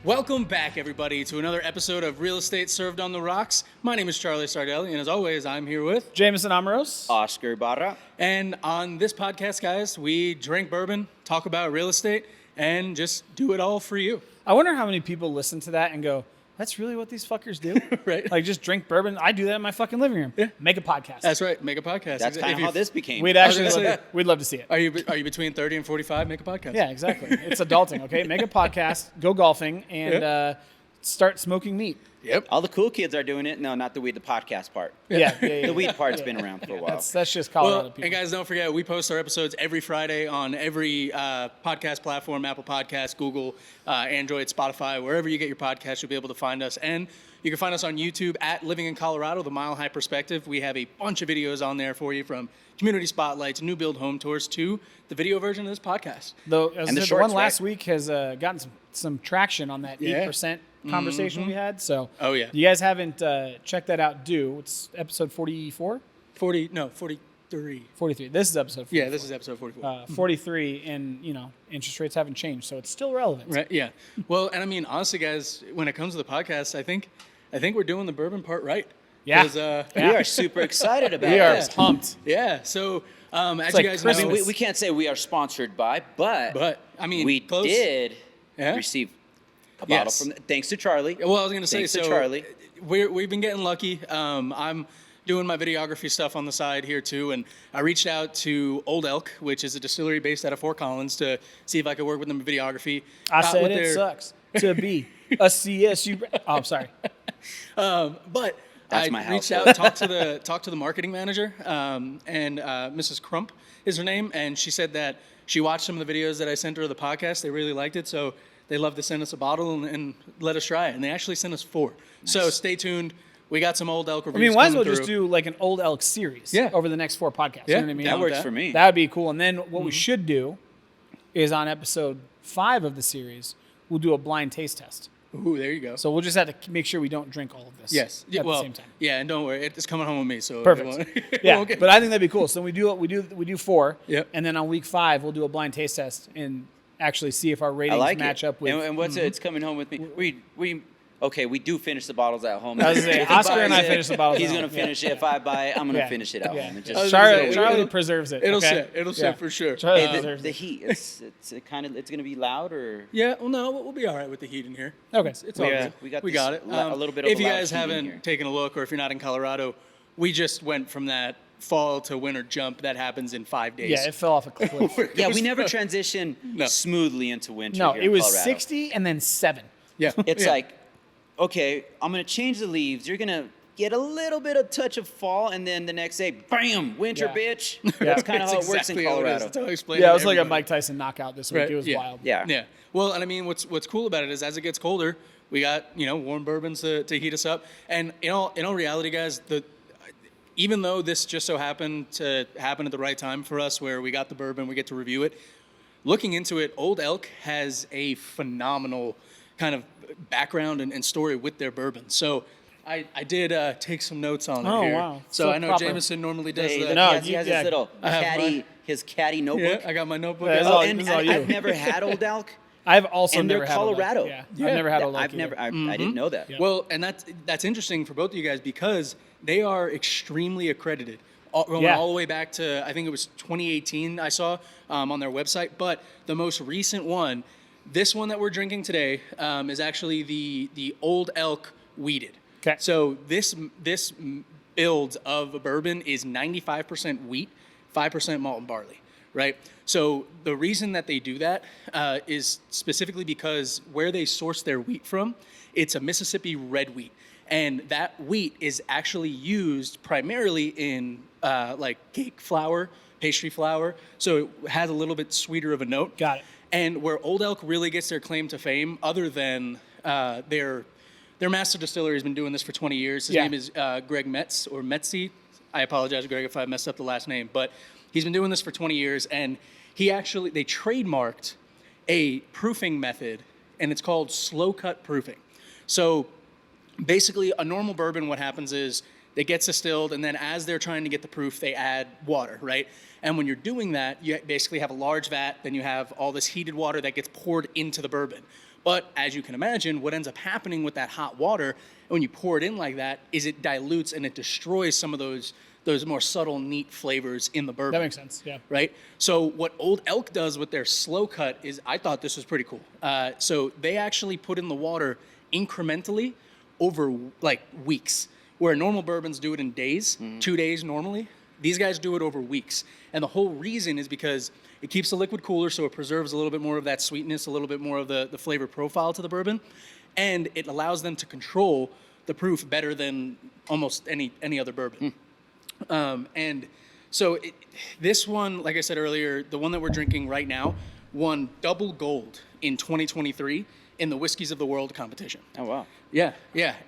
Welcome back, everybody, to another episode of Real Estate Served on the Rocks. My name is Charlie Sardelli, and as always, I'm here with Jameson Amaros, Oscar Barra. And on this podcast, guys, we drink bourbon, talk about real estate, and just do it all for you. I wonder how many people listen to that and go, that's really what these fuckers do? Right. Like, just drink bourbon. I do that in my fucking living room. Yeah. Make a podcast. That's right. Make a podcast. That's kind of how this became. We'd love to see it. Are you between 30 and 45? Make a podcast. Yeah, exactly. It's adulting, okay? Make a podcast, go golfing, and start smoking meat. Yep. All the cool kids are doing it. No, not the weed, the podcast part. Yeah. The weed part's been around for a while. That's just Colorado Well, people. and guys, don't forget, we post our episodes every Friday on every podcast platform, Apple Podcasts, Google, Android, Spotify, wherever you get your podcasts, you'll be able to find us. And you can find us on YouTube at Living in Colorado, The Mile High Perspective. We have a bunch of videos on there for you, from community spotlights, new build home tours, to the video version of this podcast. And the shorts, one last right? week has gotten some traction on that 8% conversation we had. So Oh, yeah. you guys haven't checked that out, do. It's episode 44? 43. 43. This is episode 44. Yeah, this is episode 44. 43, and, interest rates haven't changed, so it's still relevant. Right, yeah. Well, and I mean, honestly, guys, when it comes to the podcast, I think we're doing the bourbon part right. Yeah. 'Cause, We are super excited about We are that. pumped. Yeah, so as like you guys know, Christmas. We can't say we are sponsored by, but I mean, we close. did Yeah? receive a bottle Yes. from, thanks to Charlie. Well, I was going to say, Thanks to so Charlie. we've been getting lucky. I'm doing my videography stuff on the side here too, and I reached out to Old Elk, which is a distillery based out of Fort Collins, to see if I could work with them in videography. I Got said with it sucks to be a CSU. Oh, I'm sorry. But That's I my reached household. out, talked to the marketing manager, and Mrs. Crump is her name, and she said that she watched some of the videos that I sent her of the podcast. They really liked it, so they love to send us a bottle and let us try it. And they actually sent us 4. Nice. So stay tuned. We got some Old Elk reviews. Might as well coming just through. do like an Old Elk series over the next 4 podcasts. Yeah, You know what I mean? That works that. for me. That would be cool. And then what we should do is on episode 5 of the series, we'll do a blind taste test. Ooh, there you go. So we'll just have to make sure we don't drink all of this. Yes. At the same time. Yeah, and don't worry, it's coming home with me. So Perfect. Yeah, but I think that'd be cool. So we do 4. Yep. And then on week 5, we'll do a blind taste test and actually see if our ratings I like match it. up with. And what's it? It's coming home with me. We do finish the bottles at home. I was gonna say, If he Oscar and buys I it, finish the bottles He's at going home. to finish it. If I buy it, I'm going to Yeah. finish it at Yeah. home. It I was just, gonna say, Charlie it'll- preserves it. It'll okay? sit. It'll sit for sure. Charlie the, deserves the it. heat, it's going to be loud or? Yeah, well, no, we'll be all right with the heat in here. Okay. It's all good. we got we this got it. a little bit of If a you loud guys heat in haven't here. taken a look, or if you're not in Colorado, we just went from that fall to winter jump that happens in 5 days. Yeah, it fell off a cliff. Yeah, we never transition smoothly into winter. No, here it in was Colorado. 60 and then 7. Yeah. It's Yeah. like, okay, I'm gonna change the leaves. You're gonna get a little bit of touch of fall, and then the next day, bam, winter, Yeah. bitch. That's kind of how it works in exactly how it is. Colorado. That's how I explain Yeah, to it was like a everybody. Mike Tyson knockout this week. Right, It was yeah. wild. Yeah. Yeah. Well, and I mean, what's cool about it is as it gets colder, we got warm bourbons to heat us up. And in all reality, guys, even though this just so happened to happen at the right time for us, where we got the bourbon, we get to review it. Looking into it, Old Elk has a phenomenal kind of background and story with their bourbon. So I did take some notes on it Oh, here. wow. So So I know proper. Jameson normally does Hey, that. No, he has yeah, his little I have caddy, his caddy notebook. Yeah, I got my notebook. Yeah, out. it's all- and this is all you. I've never had Old Elk. I've also And they're never had Old Elk. Colorado. Yeah. Yeah. I've never had Old Elk I've never. either. I didn't know that. Yeah. Well, and that's interesting for both of you guys because they are extremely accredited, going Yeah. all the way back to I think it was 2018. I saw on their website, but the most recent one, this one that we're drinking today, is actually the Old Elk Wheated. Okay. So this build of a bourbon is 95% wheat, 5% malt and barley, right? So the reason that they do that is specifically because where they source their wheat from, it's a Mississippi red wheat. And that wheat is actually used primarily in like cake flour, pastry flour. So it has a little bit sweeter of a note. Got it. And where Old Elk really gets their claim to fame, other than their master distiller has been doing this for 20 years. His Yeah. name is Greg Metz or Metzi. I apologize, Greg, if I messed up the last name, but he's been doing this for 20 years, and they trademarked a proofing method, and it's called slow cut proofing. So basically, a normal bourbon, what happens is it gets distilled, and then as they're trying to get the proof, they add water, right? And when you're doing that, you basically have a large vat, then you have all this heated water that gets poured into the bourbon. But as you can imagine, what ends up happening with that hot water, when you pour it in like that, is it dilutes and it destroys some of those more subtle, neat flavors in the bourbon. That makes sense. Yeah. Right? So what Old Elk does with their slow cut is, I thought this was pretty cool. So they actually put in the water incrementally over like weeks, where normal bourbons do it in days, 2 days normally. These guys do it over weeks. And the whole reason is because it keeps the liquid cooler, so it preserves a little bit more of that sweetness, a little bit more of the flavor profile to the bourbon. And it allows them to control the proof better than almost any other bourbon. And so this one, like I said earlier, the one that we're drinking right now, won double gold in 2023 in the Whiskeys of the World competition. Oh, wow. Yeah.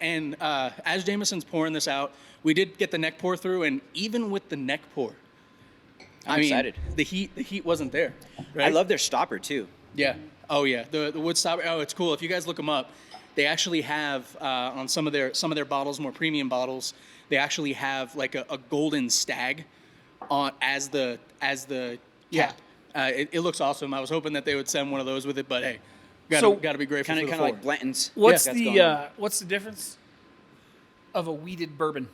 And as Jameson's pouring this out, we did get the neck pour through, and even with the neck pour, I'm excited. The heat wasn't there. Right? I love their stopper too. Yeah. Oh yeah. The wood stopper. Oh, it's cool. If you guys look them up, they actually have on some of their bottles, more premium bottles, they actually have like a golden stag on as the cap. It looks awesome. I was hoping that they would send one of those with it, but hey, gotta be grateful. Kind of like Blanton's. What's the difference of a wheated bourbon?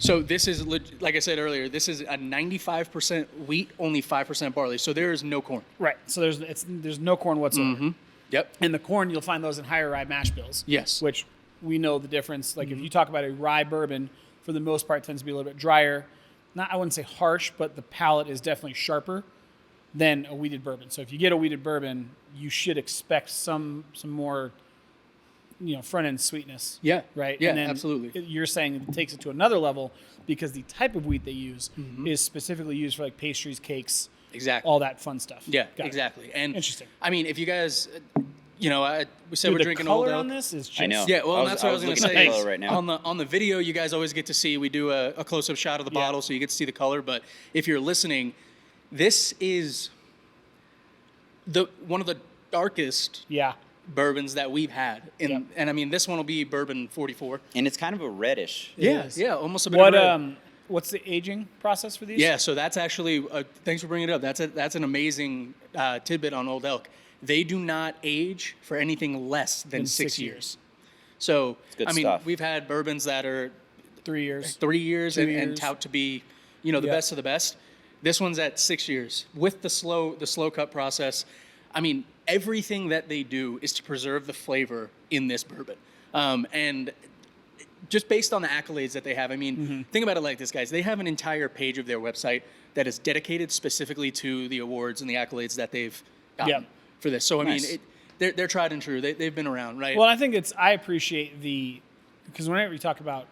So this is, like I said earlier, this is a 95% wheat, only 5% barley. So there is no corn. Right. So there's no corn whatsoever. Mm-hmm. Yep. And the corn, you'll find those in higher rye mash bills. Yes. Which we know the difference. Like if you talk about a rye bourbon, for the most part, tends to be a little bit drier. I wouldn't say harsh, but the palate is definitely sharper than a wheated bourbon. So if you get a wheated bourbon, you should expect some more, front end sweetness. Yeah. Right. Yeah. And then absolutely. You're saying it takes it to another level because the type of wheat they use is specifically used for like pastries, cakes, Exactly. all that fun stuff. Yeah. Got it. Exactly. And Interesting. I mean, if you guys, we said Dude, we're the drinking color Old Elk. on this is just I know. Yeah, well, that's what I was going to looking at say. the color right now. On the video, you guys always get to see. We do a close-up shot of the bottle, so you get to see the color. But if you're listening, this is one of the darkest bourbons that we've had. And I mean, this one will be bourbon 44. And it's kind of a reddish. Yeah, almost a bit of red. What's the aging process for these? Yeah, so that's actually thanks for bringing it up. That's an amazing tidbit on Old Elk. They do not age for anything less than 6 years. So good I mean, stuff. we've had bourbons that are 3 years. 3 years 2 and years. tout to be, the best of the best. This one's at 6 years with the slow cut process. I mean, everything that they do is to preserve the flavor in this bourbon. And just based on the accolades that they have, I mean, think about it like this, guys. They have an entire page of their website that is dedicated specifically to the awards and the accolades that they've gotten for this. So, I Nice. mean, they're tried and true. They've been around, right? Well, I think I appreciate because whenever you talk about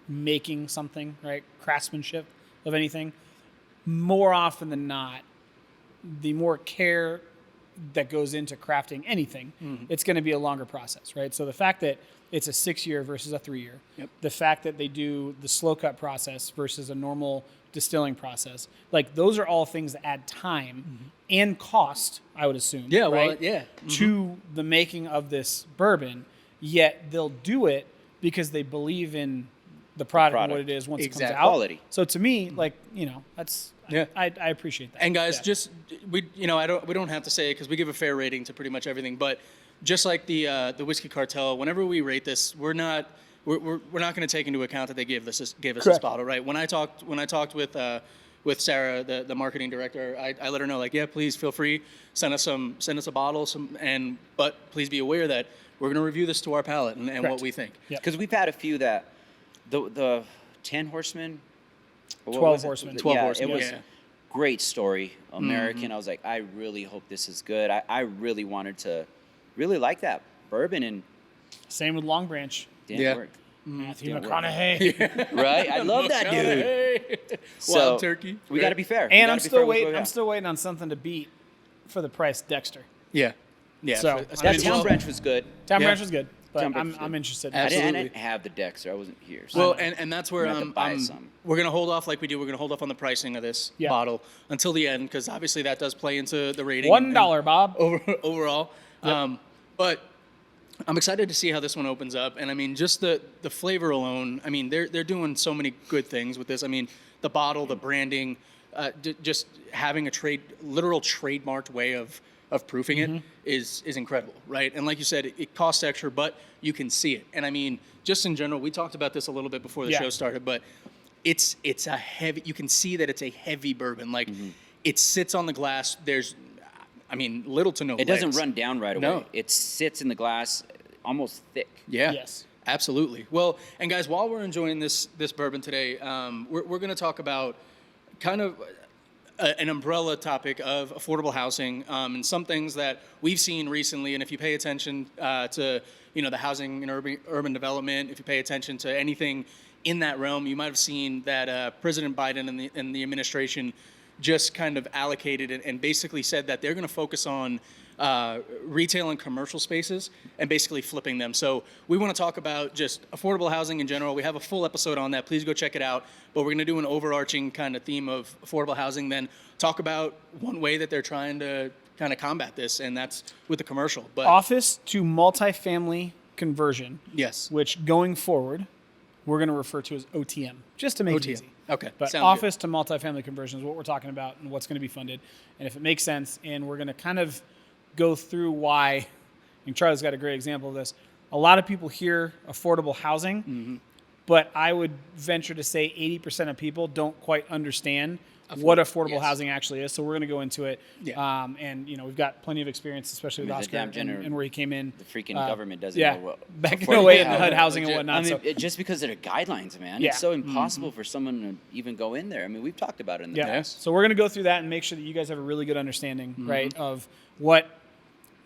making something, right, craftsmanship of anything, more often than not, the more care that goes into crafting anything, it's going to be a longer process, right? So the fact that it's a 6 year versus a 3 year, the fact that they do the slow cut process versus a normal distilling process, like those are all things that add time and cost, I would assume. Yeah, well, right, yeah. To the making of this bourbon, yet they'll do it because they believe in the product and what it is once it comes out. Quality. So to me, like, that's I appreciate that. And guys, just we don't have to say it because we give a fair rating to pretty much everything. But just like the Whiskey Cartel, whenever we rate this, we're not going to take into account that they gave us this bottle, right? When I talked with Sarah, the marketing director, I let her know, like, yeah, please feel free, send us a bottle, but please be aware that we're going to review this to our palate and what we think. Because we've had a few that the 10 Horsemen. 12 Horsemen. 12 yeah, Horsemen. It was great story, American. I was like, I really hope this is good. I really wanted to really like that bourbon, and same with Long Branch. didn't work. Matthew McConaughey. Right? I love that dude. Wild turkey. We got to be fair. And I'm still waiting on something to beat for the price Dexter. Yeah. So, That Town Branch was good. Town Branch was good, but Town Branch was I'm good. interested. I Absolutely. didn't have the Dexter. I wasn't here. So Well, and that's where I'm gonna have to buy some. we're going to hold off like we do. We're going to hold off on the pricing of this bottle until the end because obviously that does play into the rating. $1, Bob. Overall. But I'm excited to see how this one opens up. And I mean, just the flavor alone, I mean, they're doing so many good things with this. I mean, the bottle, the branding, just having a literal trademarked way of of proofing it is incredible, right? And like you said, it costs extra, but you can see it. And I mean, just in general, we talked about this a little bit before the show started, but it's a heavy. You can see that it's a heavy bourbon. Like it sits on the glass. There's, I mean, little to no. It legs. doesn't run down right away. No. It sits in the glass, almost thick. Yeah. Yes. Absolutely. Well, and guys, while we're enjoying this bourbon today, we're going to talk about kind of an umbrella topic of affordable housing and some things that we've seen recently. And if you pay attention to the housing and urban development, if you pay attention to anything in that realm, you might have seen that President Biden and the administration just kind of allocated and basically said that they're going to focus on retail and commercial spaces and basically flipping them. So we want to talk about just affordable housing in general. We have a full episode on that. Please go check it out. But we're going to do an overarching kind of theme of affordable housing, then talk about one way that they're trying to kind of combat this, and that's with the commercial. But Office to multifamily conversion. yes, Which going forward, we're going to refer to as OTM, just to make it OTM. easy. Okay. But Sounds office to multifamily conversion is what we're talking about and what's going to be funded. And if it makes sense, and we're going to kind of go through why, and Charlie's got a great example of this. A lot of people hear affordable housing, but I would venture to say 80% of people don't quite understand what affordable housing actually is. So we're going to go into it. Yeah. And we've got plenty of experience, especially with the Oscar damn and where he came in. The freaking government doesn't Yeah, know what. back in affordable 08 and the HUD housing- housing and legit. whatnot. I mean, So just because of the guidelines, man. Yeah. It's so impossible for someone to even go in there. I mean, we've talked about it in the yeah. past. So we're going to go through that and make sure that you guys have a really good understanding, right, of what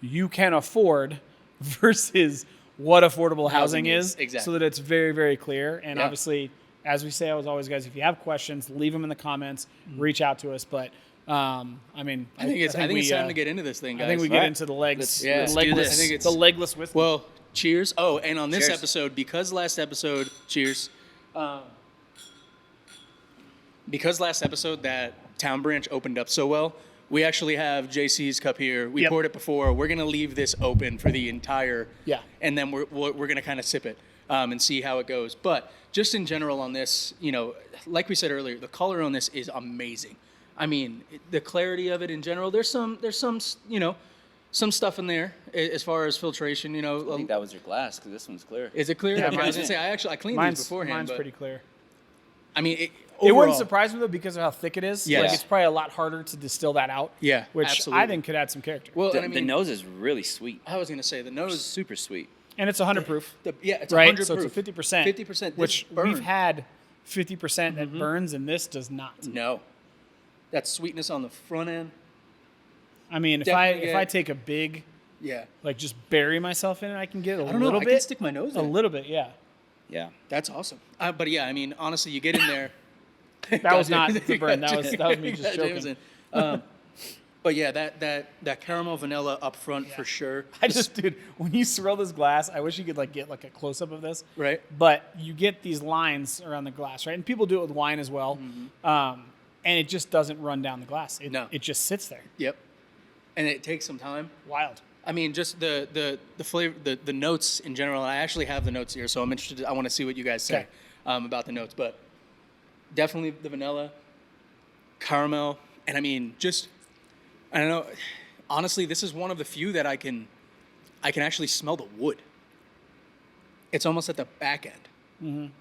you can afford versus what affordable housing is, exactly. so that it's very, very clear. And Yeah. obviously, as we say always, guys, if you have questions, leave them in the comments, reach out to us. But I mean, I think it's time to get into this thing, guys. I think we get into the legs. Let's the do legless, this. I think it's- the legless whiskey. Well, cheers. Oh, and on this Cheers. episode, because last episode that Town Branch opened up so well, we actually have JC's cup here. We Yep. poured it before. We're gonna leave this open for the entire, and then we're gonna kind of sip it and see how it goes. But just in general on this, like we said earlier, the color on this is amazing. I mean, the clarity of it in general. There's some some stuff in there as far as filtration. I think that was your glass because this one's clear. Is it clear? Yeah, Okay, I was mine's- gonna say I cleaned mine's these beforehand. mine's but, pretty clear. I mean, It overall, wouldn't surprise me though because of how thick it is. Yes. Like it's probably a lot harder to distill that out. Yeah, which absolutely. I think could add some character. Well, The, and I the mean, nose is really sweet. I was gonna say the nose. Super sweet. And it's 100 proof. It's Right, 100 so proof. it's a 50%. 50%, which this burn. we've had 50% that burns, and this does not. No, that sweetness on the front end. I mean, if Definitely I get- take a big, Yeah, like just bury myself in it, I can get a I don't know. little I bit. can stick my nose in. a little bit, yeah. Yeah. That's awesome. But yeah, I mean, honestly, you get in there. That was not the burn. That was me just joking. Jameson. But yeah, that caramel vanilla up front for sure. Dude, when you swirl this glass, I wish you could get a close up of this. Right. But you get these lines around the glass, right? And people do it with wine as well. And it just doesn't run down the glass. No. It just sits there. Yep. And it takes some time. Wild. I mean, just the flavor, the notes in general. I actually have the notes here, so I'm interested. I want to see what you guys say about the notes. But definitely the vanilla, caramel, and I mean, I don't know. Honestly, this is one of the few that I can actually smell the wood. It's almost at the back end.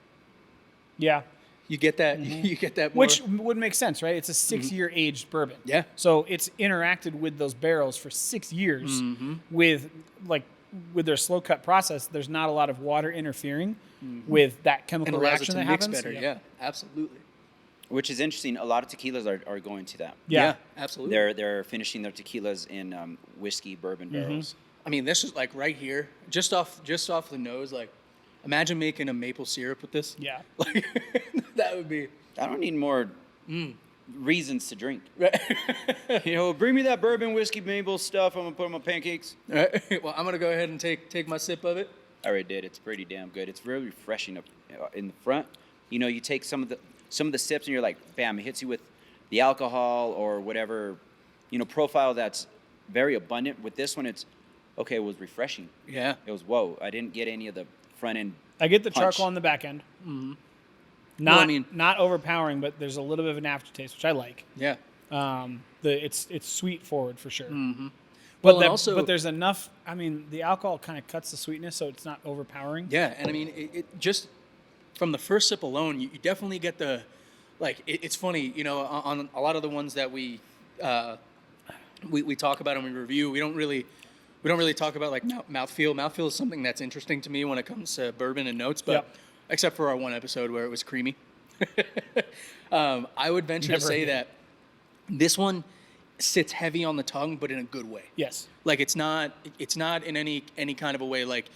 Yeah. You get that. You get that. More, Which would make sense, right? It's a 6-year aged bourbon. Yeah. So it's interacted with those barrels for 6 years with their slow cut process. There's not a lot of water interfering with that and chemical allows it reaction to that mix happens. better. Yeah, absolutely. Which is interesting. A lot of tequilas are going to that. Yeah. Absolutely. They're finishing their tequilas in whiskey bourbon barrels. I mean, this is like right here, just off the nose. Like, imagine making a maple syrup with this. Yeah. Like, that would be. I don't need more reasons to drink. Right. Bring me that bourbon whiskey maple stuff. I'm gonna put on my pancakes. Right. Well, I'm gonna go ahead and take my sip of it. I already did. It's pretty damn good. It's really refreshing up in the front. You take some of the sips and you're like, bam! It hits you with the alcohol or whatever, profile that's very abundant. With this one, it's okay. It was refreshing. Yeah. It was whoa. I didn't get any of the front end. I get the punch. charcoal on the back end. Well, I mean- Not overpowering, but there's a little bit of an aftertaste, which I like. Yeah. It's sweet forward for sure. But and also, but there's enough. I mean, the alcohol kind of cuts the sweetness, so it's not overpowering. yeah, and I mean, it just from the first sip alone, you definitely get the, like, it's funny, you know, on a lot of the ones that we talk about and we review, we don't really talk about like mouthfeel. Mouthfeel is something that's interesting to me when it comes to bourbon and notes, but Yep. except for our one episode where it was creamy. I would venture to Never say again. that this one sits heavy on the tongue, but in a good way. Yes. Like it's not in any kind of a way like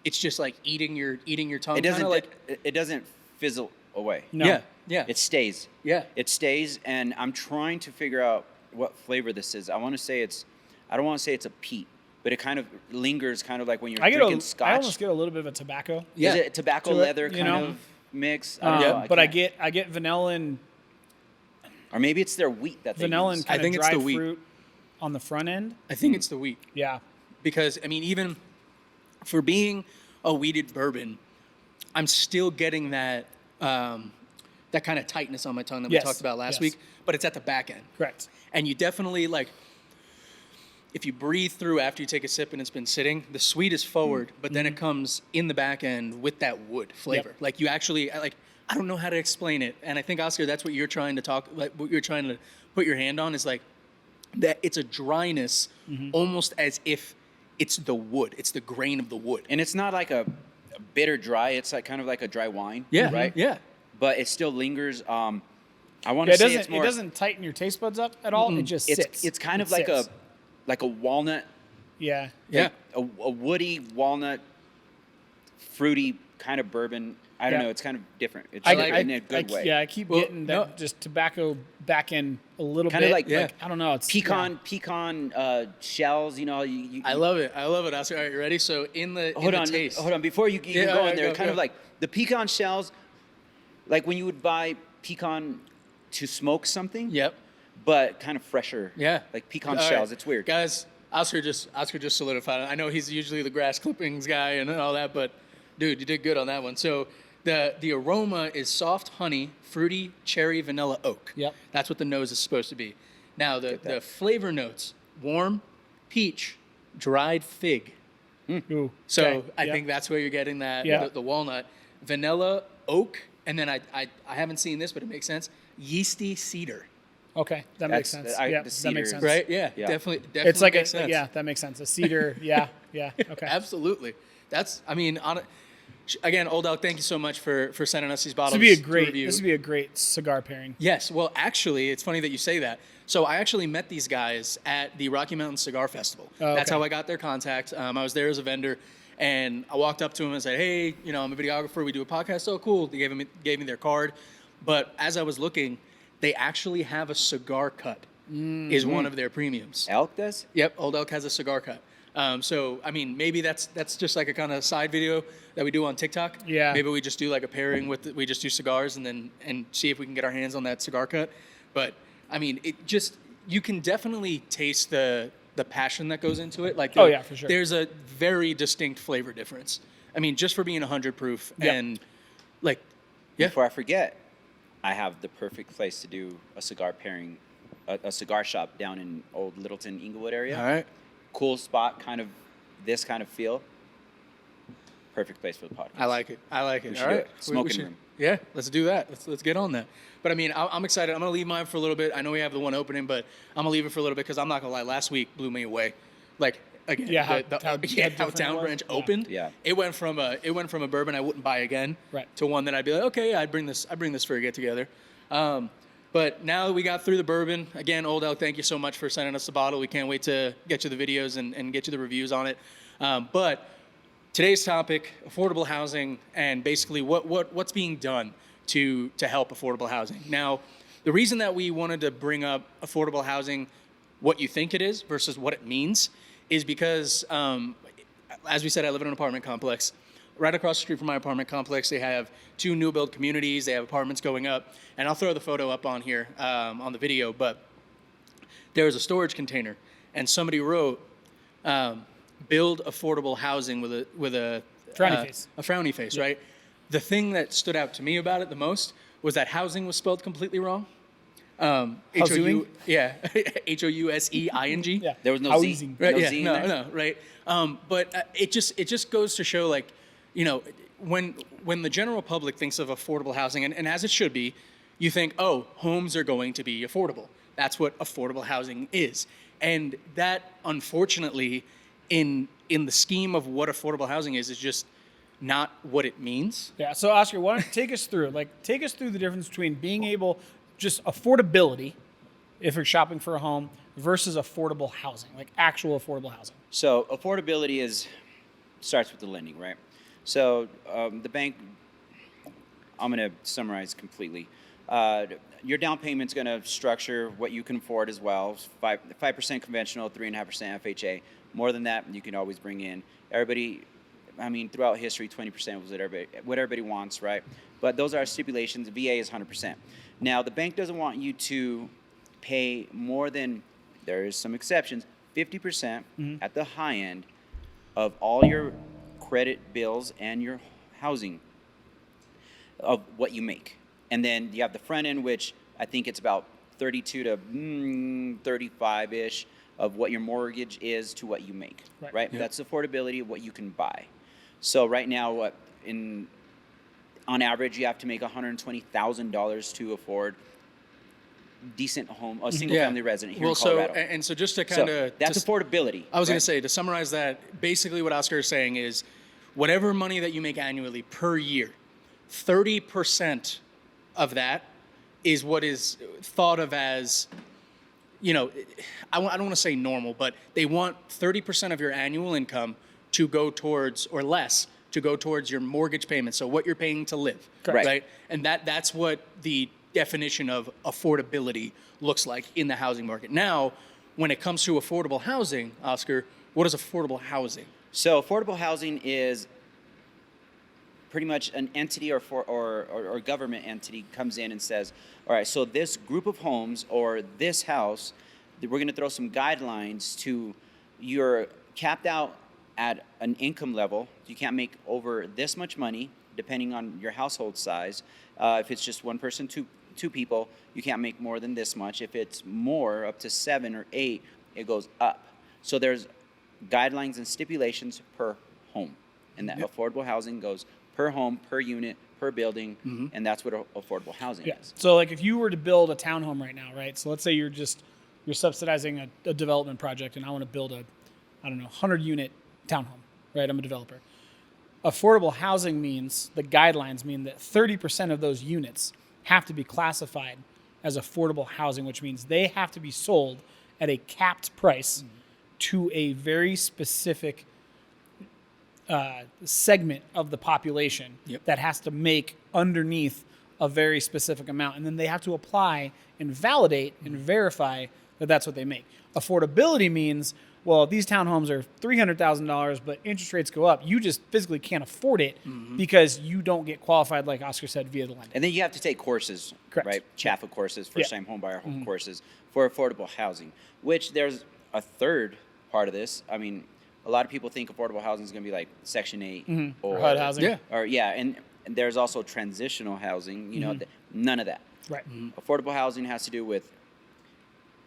it's just like eating your tongue. It doesn't kinda like it doesn't fizzle away. No. yeah. It stays. Yeah. It stays, and I'm trying to figure out what flavor this is. I don't want to say it's a peat, but it kind of lingers, kind of like when you're drinking scotch. I almost get a little bit of a tobacco. Yeah. Is it tobacco To it, leather you kind know? of mix? I don't know. But I can't- get vanilla and or maybe it's their wheat that they vanilla use. and kind think of it's dry the wheat. fruit on the front end. I think it's the wheat. Yeah. Because I mean, even for being a wheated bourbon, I'm still getting that that kind of tightness on my tongue that Yes, we talked about last yes. week, but it's at the back end. Correct. And you definitely like, if you breathe through after you take a sip and it's been sitting, the sweet is forward, but then it comes in the back end with that wood flavor. Yep. Like you actually like, I don't know how to explain it, and I think Oscar, that's what you're trying to talk, like what you're trying to put your hand on is like that. It's a dryness, almost as if it's the wood, it's the grain of the wood. And it's not like a bitter dry. It's like kind of like a dry wine. Yeah, Right. Yeah. But it still lingers. I want Yeah, to it say doesn't it's more. it doesn't tighten your taste buds up at all. It just sits. It's kind It of like sits. a walnut. Yeah. Yeah. A woody walnut, fruity kind of bourbon. I don't Yeah. know. It's kind of different. It's like in a good way. Yeah, I keep Well, getting that no. just tobacco back end a little Kinda bit. like- Yeah. I don't know. It's Pecan shells. You know. I love it, Oscar. All right, you ready? So in the taste. Hold on. Before you Yeah, go all in right, there, go, kind of go. like the pecan shells, like when you would buy pecan to smoke something. Yep. But kind of fresher. Yeah. Like pecan All right. shells. It's weird. Guys, Oscar just solidified it. I know he's usually the grass clippings guy and all that, but dude, you did good on that one. So the aroma is soft honey, fruity, cherry, vanilla, oak. Yep. That's what the nose is supposed to be. Now the that. flavor notes, warm, peach, dried fig. Ooh, So okay. I Yep. think that's where you're getting that Yeah. the walnut, vanilla, oak, and then I haven't seen this, but it makes sense. Yeasty cedar. Okay, that makes That's- sense. I- Yeah, the that makes cedar- sense. Right? Yeah. Yeah. Definitely. It's like makes sense. yeah, that makes sense. A cedar. Yeah. Okay. Absolutely. That's, I mean, again, Old Elk, thank you so much for sending us these bottles. This would be a to great. review. This would be a great cigar pairing. Yes. Well, actually, it's funny that you say that. So I actually met these guys at the Rocky Mountain Cigar Festival. Oh, That's okay. how I got their contact. I was there as a vendor, and I walked up to them and said, "Hey, you know, I'm a videographer. We do a podcast." Oh, cool. They gave me their card. But as I was looking, they actually have a cigar cut. Is one of their premiums. Elk does? Yep, Old Elk has a cigar cut. So I mean, maybe that's just like a kind of side video that we do on TikTok. Yeah. Maybe we just do like a pairing we just do cigars and see if we can get our hands on that cigar cut. But I mean, you can definitely taste the passion that goes into it. Like, Oh, yeah, for sure. There's a very distinct flavor difference. I mean, just for being 100 proof Yep. and like, yeah, Before I forget, I have the perfect place to do a cigar pairing, a cigar shop down in Old Littleton, Inglewood area. all right. Cool spot, kind of this kind of feel. Perfect place for the podcast. I like it. All should right. do it. Smoking should- room. Yeah, let's do that. Let's get on that. But I mean, I'm excited. I'm gonna leave mine for a little bit. I know we have the one opening, but I'm gonna leave it for a little bit because I'm not gonna lie. Last week blew me away. Like again, Yeah, how how different it Down was? Branch Yeah. opened. Yeah. It went from a bourbon I wouldn't buy again, Right. to one that I'd be like, okay, I'd bring this for a get together. But now that we got through the bourbon, again, Old Elk, thank you so much for sending us the bottle. We can't wait to get you the videos and get you the reviews on it. But today's topic, affordable housing, and basically what's being done to help affordable housing. Now, the reason that we wanted to bring up affordable housing, what you think it is versus what it means, is because, as we said, I live in an apartment complex. Right across the street from my apartment complex, they have 2 new build communities. They have apartments going up. And I'll throw the photo up on here on the video. But there was a storage container, and somebody wrote, build affordable housing with a Frowny face. A frowny face, right? The thing that stood out to me about it the most was that housing was spelled completely wrong. Housing? Yeah, Houseing. Yeah. There was no Housing. Z. Right, No yeah, Z in no, there? no, right. But it just goes to show, like, when the general public thinks of affordable housing, and as it should be, you think, oh, homes are going to be affordable. That's what affordable housing is, and that, unfortunately, in the scheme of what affordable housing is just not what it means. Yeah. So Oscar, why don't you take us through the difference between being able, just affordability, if you're shopping for a home, versus affordable housing, like actual affordable housing. So affordability starts with the lending, right? So the bank, I'm going to summarize completely. Your down payment's going to structure what you can afford as well. 5% conventional, 3.5% FHA. More than that, you can always bring in. Everybody, I mean, throughout history, 20% was what everybody wants, right? But those are stipulations. VA is 100%. Now, the bank doesn't want you to pay more than, there is some exceptions, 50% at the high end of all your credit bills and your housing of what you make. And then you have the front end, which I think it's about 32 to 35-ish of what your mortgage is to what you make, right? Yep. That's affordability of what you can buy. So right now, on average, you have to make $120,000 to afford decent home, a single family resident here in Colorado. And so just to kind of that's affordability. I was going right? to say, to summarize that, basically what Oscar is saying is, whatever money that you make annually per year, 30% of that is what is thought of as, I don't want to say normal, but they want 30% of your annual income to go towards, or less, to go towards your mortgage payment. So what you're paying to live, Correct. right? And that's what the definition of affordability looks like in the housing market. Now, when it comes to affordable housing, Oscar, what is affordable housing? So affordable housing is pretty much an entity or government entity comes in and says, all right, so this group of homes or this house, we're going to throw some guidelines to, you're capped out at an income level. You can't make over this much money depending on your household size. If it's just one person, two people, you can't make more than this much. If it's more, up to 7 or 8, it goes up. So there's guidelines and stipulations per home. And that affordable housing goes per home, per unit, per building, and that's what affordable housing is. So like if you were to build a townhome right now, right? So let's say you're subsidizing a development project and I want to build a 100-unit townhome, right? I'm a developer. Affordable housing means, the guidelines mean that 30% of those units have to be classified as affordable housing, which means they have to be sold at a capped price to a very specific segment of the population that has to make underneath a very specific amount. And then they have to apply and validate and verify that that's what they make. Affordability means, well, if these townhomes are $300,000, but interest rates go up, you just physically can't afford it because you don't get qualified, like Oscar said, via the lender. And then you have to take courses, Correct. right? CHAFA courses, first-time homebuyer courses for affordable housing, which there's a third part of this. I mean, a lot of people think affordable housing is going to be like Section 8 or HUD housing. And there's also transitional housing, none of that. Right. Affordable housing has to do with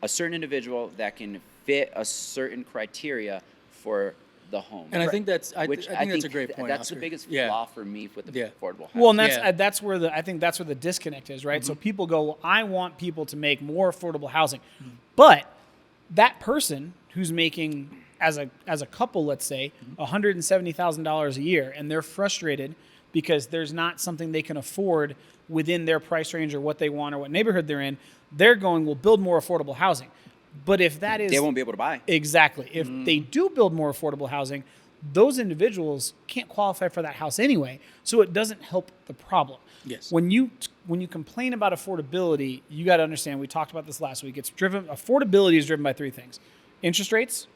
a certain individual that can fit a certain criteria for the home. And I think that's I think that's a great point. That's Oscar. the biggest Yeah. flaw for me with the affordable housing. Well, and that's where I think that's where the disconnect is, right? So people go, well, I want people to make more affordable housing, but that person who's making, as a couple, let's say, $170,000 a year, and they're frustrated because there's not something they can afford within their price range or what they want or what neighborhood they're in, they're going, we'll build more affordable housing. But if that is... They won't be able to buy. Exactly. If they do build more affordable housing, those individuals can't qualify for that house anyway, so it doesn't help the problem. Yes. When you complain about affordability, you got to understand, we talked about this last week, affordability is driven by 3 things: interest rates,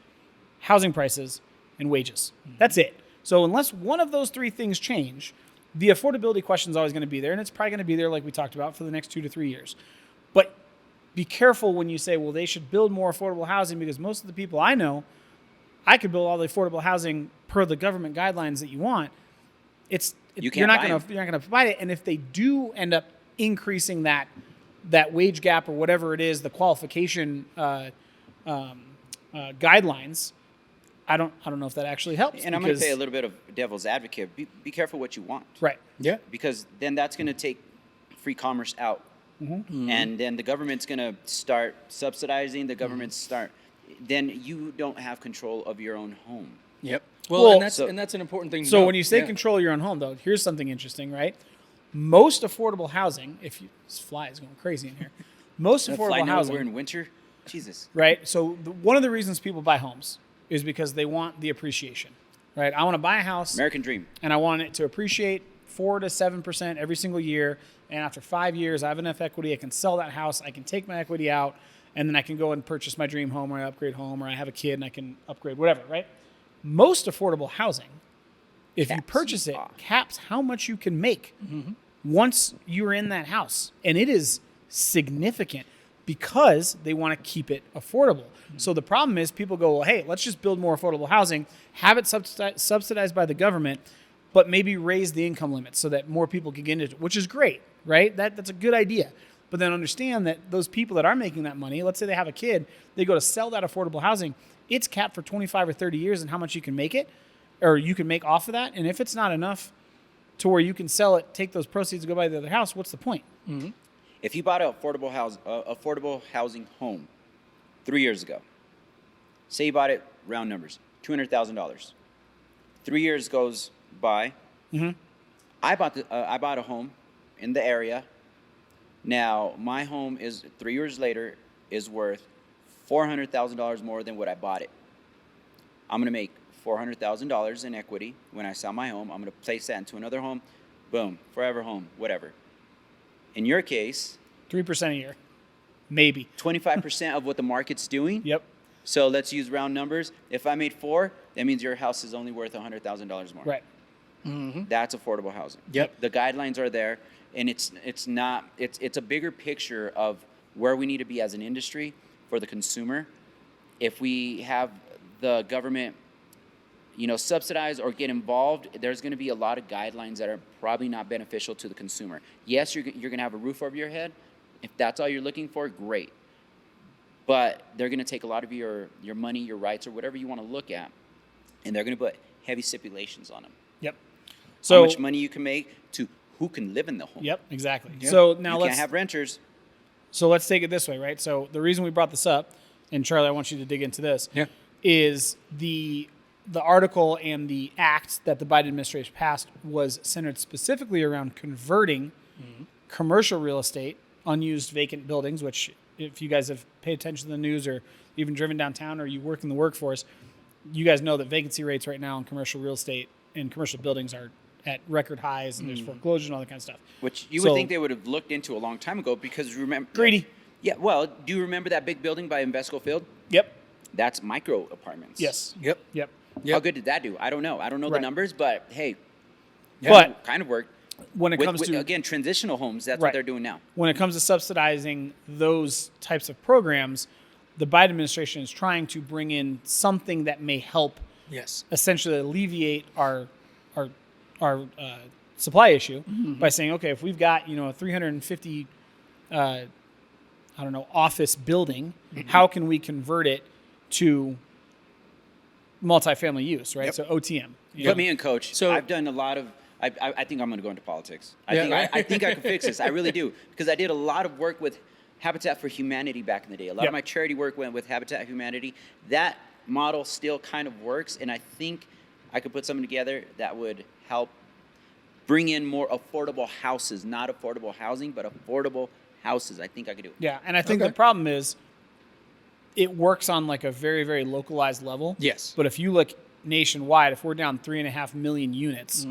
housing prices, and wages. That's it. So unless one of those 3 things change, the affordability question is always going to be there, and it's probably going to be there, like we talked about, for the next 2 to 3 years. But be careful when you say, well, they should build more affordable housing, because most of the people I know, I could build all the affordable housing per the government guidelines that you want. You're not going to provide it, and if they do end up increasing that that wage gap or whatever it is, the qualification guidelines, I don't know if that actually helps. And I'm going to play a little bit of devil's advocate. Be careful what you want. Right. Yeah. Because then that's going to take free commerce out. And then the government's going to start subsidizing. The government's then you don't have control of your own home. Yep. Well, and that's an important thing to So know. when you say control your own home, though, here's something interesting, right? Most affordable housing, this fly is going crazy in here. Most affordable housing. We're in winter. Jesus. Right. So one of the reasons people buy homes is because they want the appreciation, right? I want to buy a house. American dream. And I want it to appreciate 4 to 7% every single year. And after 5 years, I have enough equity. I can sell that house. I can take my equity out, and then I can go and purchase my dream home, or I upgrade home, or I have a kid and I can upgrade, whatever, right? Most affordable housing, if you purchase it, caps how much you can make once you're in that house. And it is significant because they want to keep it affordable. So the problem is people go, well, hey, let's just build more affordable housing, have it subsidized by the government, but maybe raise the income limits so that more people can get into it, which is great, right? That's a good idea. But then understand that those people that are making that money, let's say they have a kid, they go to sell that affordable housing, it's capped for 25 or 30 years and how much you can make it, or you can make off of that. And if it's not enough to where you can sell it, take those proceeds and go buy the other house, what's the point? If you bought an affordable housing home 3 years ago, say you bought it, round numbers, $200,000. 3 years goes by. I bought a home in the area. Now my home is 3 years later is worth $400,000 more than what I bought it. I'm gonna make $400,000 in equity when I sell my home. I'm gonna place that into another home. Boom, forever home, whatever. In your case, 3% a year, maybe. 25% of what the market's doing. Yep. So let's use round numbers. If I made 4, that means your house is only worth $100,000 more. Right. That's affordable housing. Yep. The guidelines are there, and it's a bigger picture of where we need to be as an industry for the consumer. If we have the government, subsidize or get involved, there's going to be a lot of guidelines that are probably not beneficial to the consumer. Yes, you're going to have a roof over your head. If that's all you're looking for, great. But they're going to take a lot of your money, your rights, or whatever you want to look at, and they're going to put heavy stipulations on them. Yep. So how much money you can make to who can live in the home. Yep, exactly. Yep. So now you can't have renters. So let's take it this way, right? So the reason we brought this up, and Charlie, I want you to dig into this, Yeah. is the article and the act that the Biden administration passed was centered specifically around converting commercial real estate, unused vacant buildings, which if you guys have paid attention to the news or even driven downtown or you work in the workforce, you guys know that vacancy rates right now in commercial real estate and commercial buildings are at record highs, and there's foreclosure and all that kind of stuff. Which you would think they would have looked into a long time ago, because remember... Greedy. Yeah, well, do you remember that big building by Invesco Field? Yep. That's micro apartments. Yes. Yep. Yep. How good did that do? I don't know. I don't know the Right. numbers, but hey, But kind of worked. when it comes to again, transitional homes, that's Right. what they're doing now. when it comes to subsidizing those types of programs, the Biden administration is trying to bring in something that may help Yes. essentially alleviate our supply issue by saying, okay, if we've got a 350 office building, how can we convert it to multifamily use, right? Yep. So OTM. Put me in, coach. So- I've done a lot of... I think I'm going to go into politics. I Yeah. think I can fix this. I really do, because I did a lot of work with Habitat for Humanity back in the day. A lot Yep. of my charity work went with Habitat for Humanity. That model still kind of works, and I think I could put something together that would help bring in more affordable houses, not affordable housing, but affordable houses. I think I could do it. Yeah, and I think Okay. the problem is it works on like a very, very localized level. Yes. But if you look nationwide, if we're down 3.5 million units,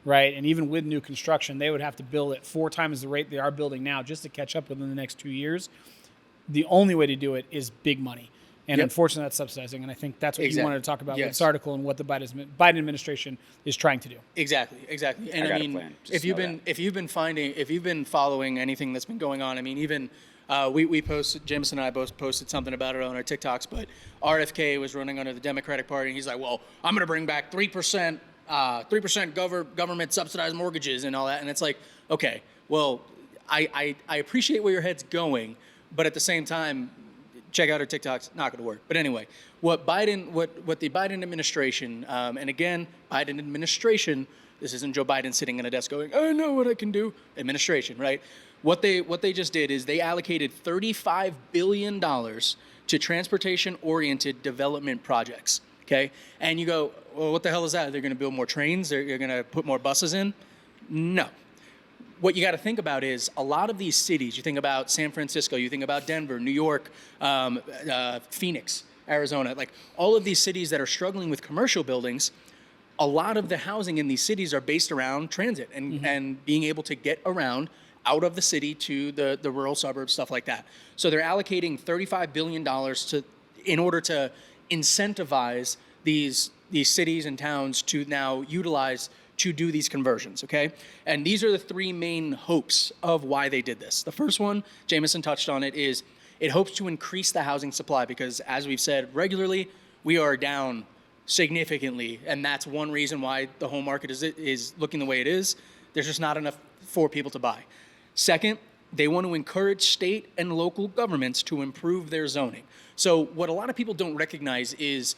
right, and even with new construction, they would have to build at 4 times the rate they are building now just to catch up within the next 2 years. The only way to do it is big money. And Yep. unfortunately, that's subsidizing. And I think that's what you Exactly. wanted to talk about with Yes. this article and what the Biden administration is trying to do. Exactly. And I I got a mean, plan. Just if you've know been following anything that's been going on, I mean, even we posted, Jameson and I both posted something about it on our TikToks, but RFK was running under the Democratic Party, and he's like, well, I'm going to bring back 3% government subsidized mortgages and all that. And it's like, okay, well, I appreciate where your head's going, but at the same time, check out her TikToks, not going to work. But anyway, what the Biden administration, and again, Biden administration, this isn't Joe Biden sitting at a desk going, I know what I can do. Administration, right? What they just did is they allocated $35 billion to transportation-oriented development projects, okay? And you go, well, what the hell is that? They're going to build more trains? They're going to put more buses in? No. What you got to think about is a lot of these cities, you think about San Francisco, you think about Denver, New York, Phoenix, Arizona, like all of these cities that are struggling with commercial buildings, a lot of the housing in these cities are based around transit and being able to get around out of the city to the rural suburbs, stuff like that. So they're allocating $35 billion in order to incentivize these cities and towns to now utilize to do these conversions, okay? And these are the three main hopes of why they did this. The first one, Jameson touched on it, is it hopes to increase the housing supply because, as we've said regularly, we are down significantly, and that's one reason why the home market is looking the way it is. There's just not enough for people to buy. Second, they want to encourage state and local governments to improve their zoning. So what a lot of people don't recognize is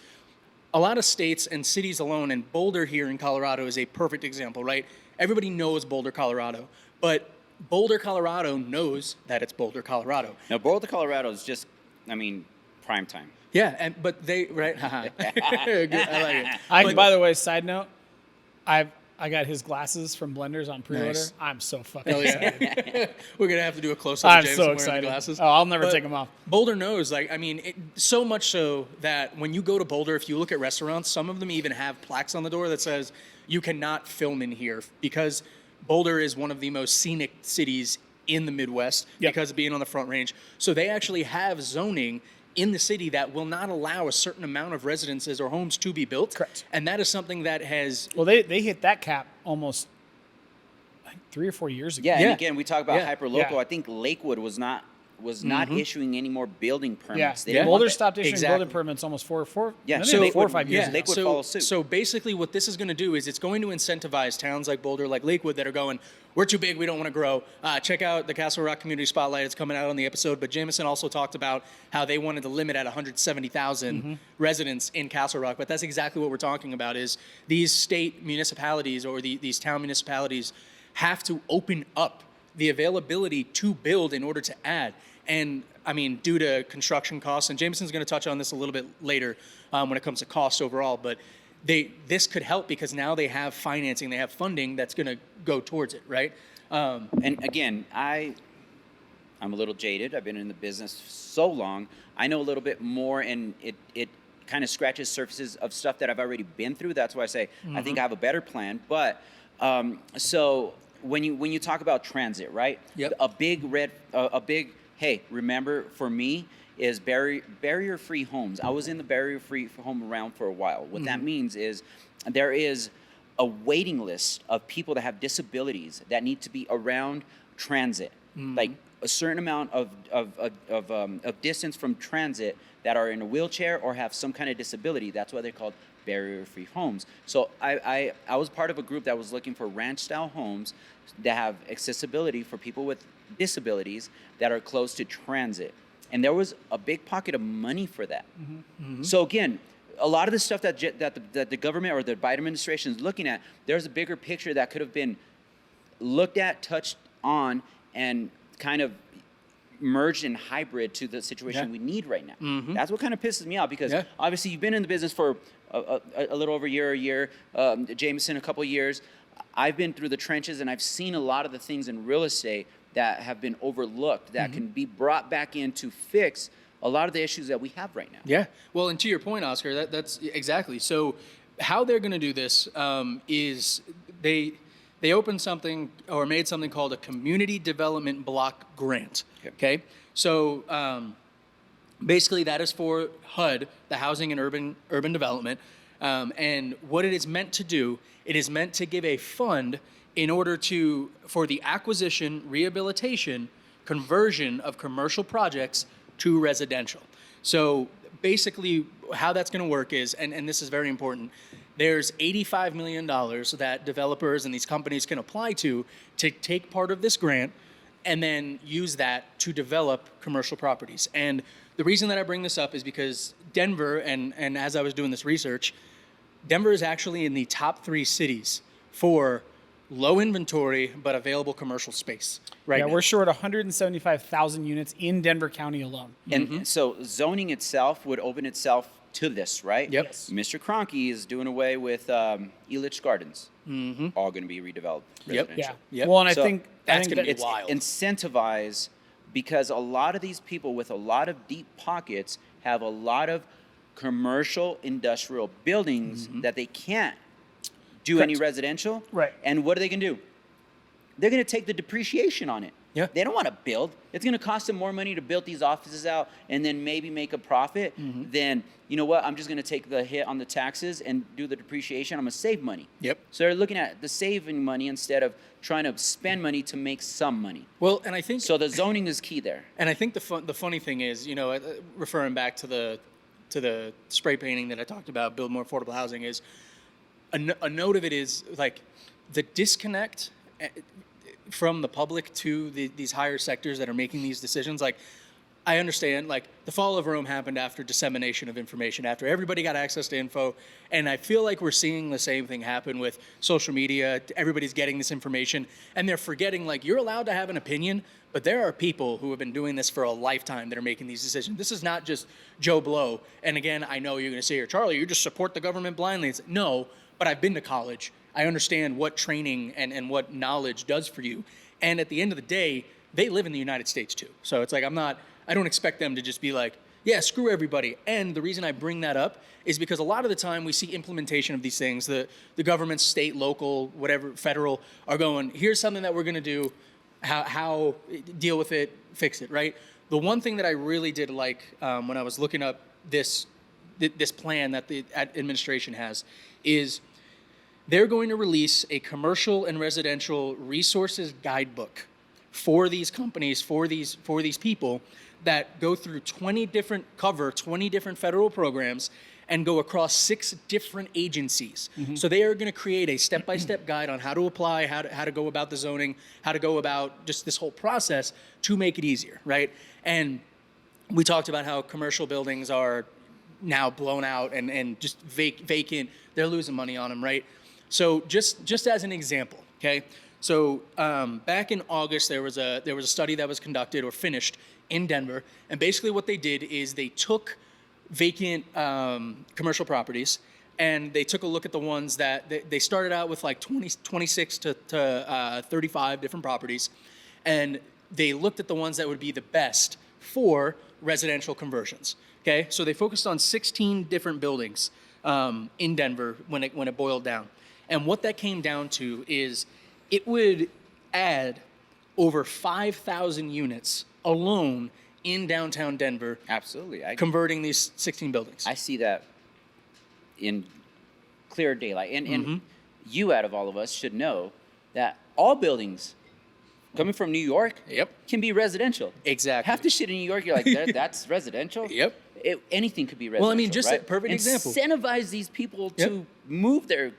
a lot of states and cities alone, and Boulder here in Colorado is a perfect example, right? Everybody knows Boulder, Colorado, but Boulder, Colorado knows that it's Boulder, Colorado. Now, Boulder, Colorado is just, prime time. Yeah, but they, right? Haha. Good, I like it. By the way, side note, I got his glasses from Blenders on pre-order. Nice. I'm so fucking Hell excited. yeah. We're going to have to do a close-up I'm of Jameson so wearing the excited. glasses. Oh, I'll never But take them off. Boulder knows, so much so that when you go to Boulder, if you look at restaurants, some of them even have plaques on the door that says, you cannot film in here because Boulder is one of the most scenic cities in the Midwest because of being on the Front Range. So they actually have zoning in the city that will not allow a certain amount of residences or homes to be built. Correct. And that is something that has... Well, they hit that cap almost 3 or 4 years ago. Yeah, Yeah. and again, we talk about Yeah. hyper-local. Yeah. I think Lakewood was not issuing any more building Yeah, permits. They didn't want Boulder that. stopped issuing Exactly. building permits almost four or Lakewood- 5 years yeah. ago. Lakewood follow suit. So basically what this is going to do is it's going to incentivize towns like Boulder, like Lakewood, that are going, we're too big, we don't want to grow. Check out the Castle Rock Community Spotlight. It's coming out on the episode. But Jameson also talked about how they wanted to limit at 170,000 residents in Castle Rock. But that's exactly what we're talking about is these state municipalities or these town municipalities have to open up the availability to build in order to add. And due to construction costs, and Jameson's going to touch on this a little bit later when it comes to cost overall, but this could help because now they have financing, they have funding that's going to go towards it, right? And again, I'm a little jaded. I've been in the business so long. I know a little bit more, and it kind of scratches surfaces of stuff that I've already been through. That's why I say I think I have a better plan. But so when you talk about transit, right? Yep. A big hey, remember for me is barrier-free homes. I was in the barrier-free home around for a while. What that means is there is a waiting list of people that have disabilities that need to be around transit, like a certain amount of distance from transit that are in a wheelchair or have some kind of disability. That's why they're called barrier-free homes. So I was part of a group that was looking for ranch-style homes that have accessibility for people with disabilities that are close to transit. And there was a big pocket of money for that. So again, a lot of the stuff that the government or the Biden administration is looking at, there's a bigger picture that could have been looked at, touched on, and kind of merged in hybrid to the situation we need right now. That's what kind of pisses me off because obviously you've been in the business for a little over a year, Jameson a couple years. I've been through the trenches and I've seen a lot of the things in real estate that have been overlooked that can be brought back in to fix a lot of the issues that we have right now. Yeah. Well, and to your point, Oscar, that's exactly. So how they're going to do this is they opened something or made something called a community development block grant. Okay. So basically that is for HUD, the Housing and Urban Development. And what it is meant to do, it is meant to give a fund in order for the acquisition, rehabilitation, conversion of commercial projects to residential. So basically how that's going to work is, and this is very important, there's $85 million that developers and these companies can apply to take part of this grant and then use that to develop commercial properties. And the reason that I bring this up is because Denver, and as I was doing this research, Denver is actually in the top 3 cities for low inventory but available commercial space right Yeah, now. we're short 175,000 units in Denver County alone. And so zoning itself would open itself to this, right? Yep. Yes. Mr. Kroenke is doing away with Elitch Gardens. All going to be redeveloped. Yep. residential. Yeah. Yep. Well, and I So think that's that gonna be It's wild. incentivize because a lot of these people with a lot of deep pockets have a lot of commercial industrial buildings that they can't do any Correct. residential. Right. And what are they going to do? They're going to take the depreciation on it. Yeah. They don't want to build. It's going to cost them more money to build these offices out and then maybe make a profit than, you know what, I'm just going to take the hit on the taxes and do the depreciation. I'm going to save money. Yep. So they're looking at the saving money instead of trying to spend money to make some money. Well, and I think So the zoning is key there. And I think the funny thing is, you know, referring back to the spray painting that I talked about, build more affordable housing, is a note of it is like the disconnect from the public to these higher sectors that are making these decisions. Like, I understand, like, the fall of Rome happened after dissemination of information, after everybody got access to info. And I feel like we're seeing the same thing happen with social media. Everybody's getting this information, and they're forgetting, like, you're allowed to have an opinion, but there are people who have been doing this for a lifetime that are making these decisions. This is not just Joe Blow. And again, I know you're going to say, Charlie, you just support the government blindly. It's, no, but I've been to college. I understand what training and what knowledge does for you. And at the end of the day, they live in the United States too. So it's like, I don't expect them to just be like, yeah, screw everybody. And the reason I bring that up is because a lot of the time we see implementation of these things. The government, state, local, whatever, federal, are going, here's something that we're going to do, how deal with it, fix it, right? The one thing that I really did like when I was looking up this plan that the administration has is they're going to release a commercial and residential resources guidebook for these companies, for these people that go through 20 different federal programs and go across 6 different agencies. So they are going to create a step-by-step guide on how to apply, how to go about the zoning, how to go about just this whole process to make it easier, right? And we talked about how commercial buildings are now blown out and just vacant. They're losing money on them, right? So just as an example, okay? So back in August, there was a study that was conducted or finished in Denver, and basically what they did is they took vacant commercial properties and they took a look at the ones that they started out with like 26 to 35 different properties, and they looked at the ones that would be the best for residential conversions. Okay, so they focused on 16 different buildings in Denver when it boiled down. And what that came down to is it would add over 5,000 units alone in downtown Denver, Absolutely. converting these 16 buildings. I see that in clear daylight. And you, out of all of us, should know that all buildings coming from New York Yep. can be residential. Exactly. Half the shit in New York, you're like, that's residential? Yep. Anything could be residential. Well, I mean, just a right? perfect example. Incentivize these people Yep. to move their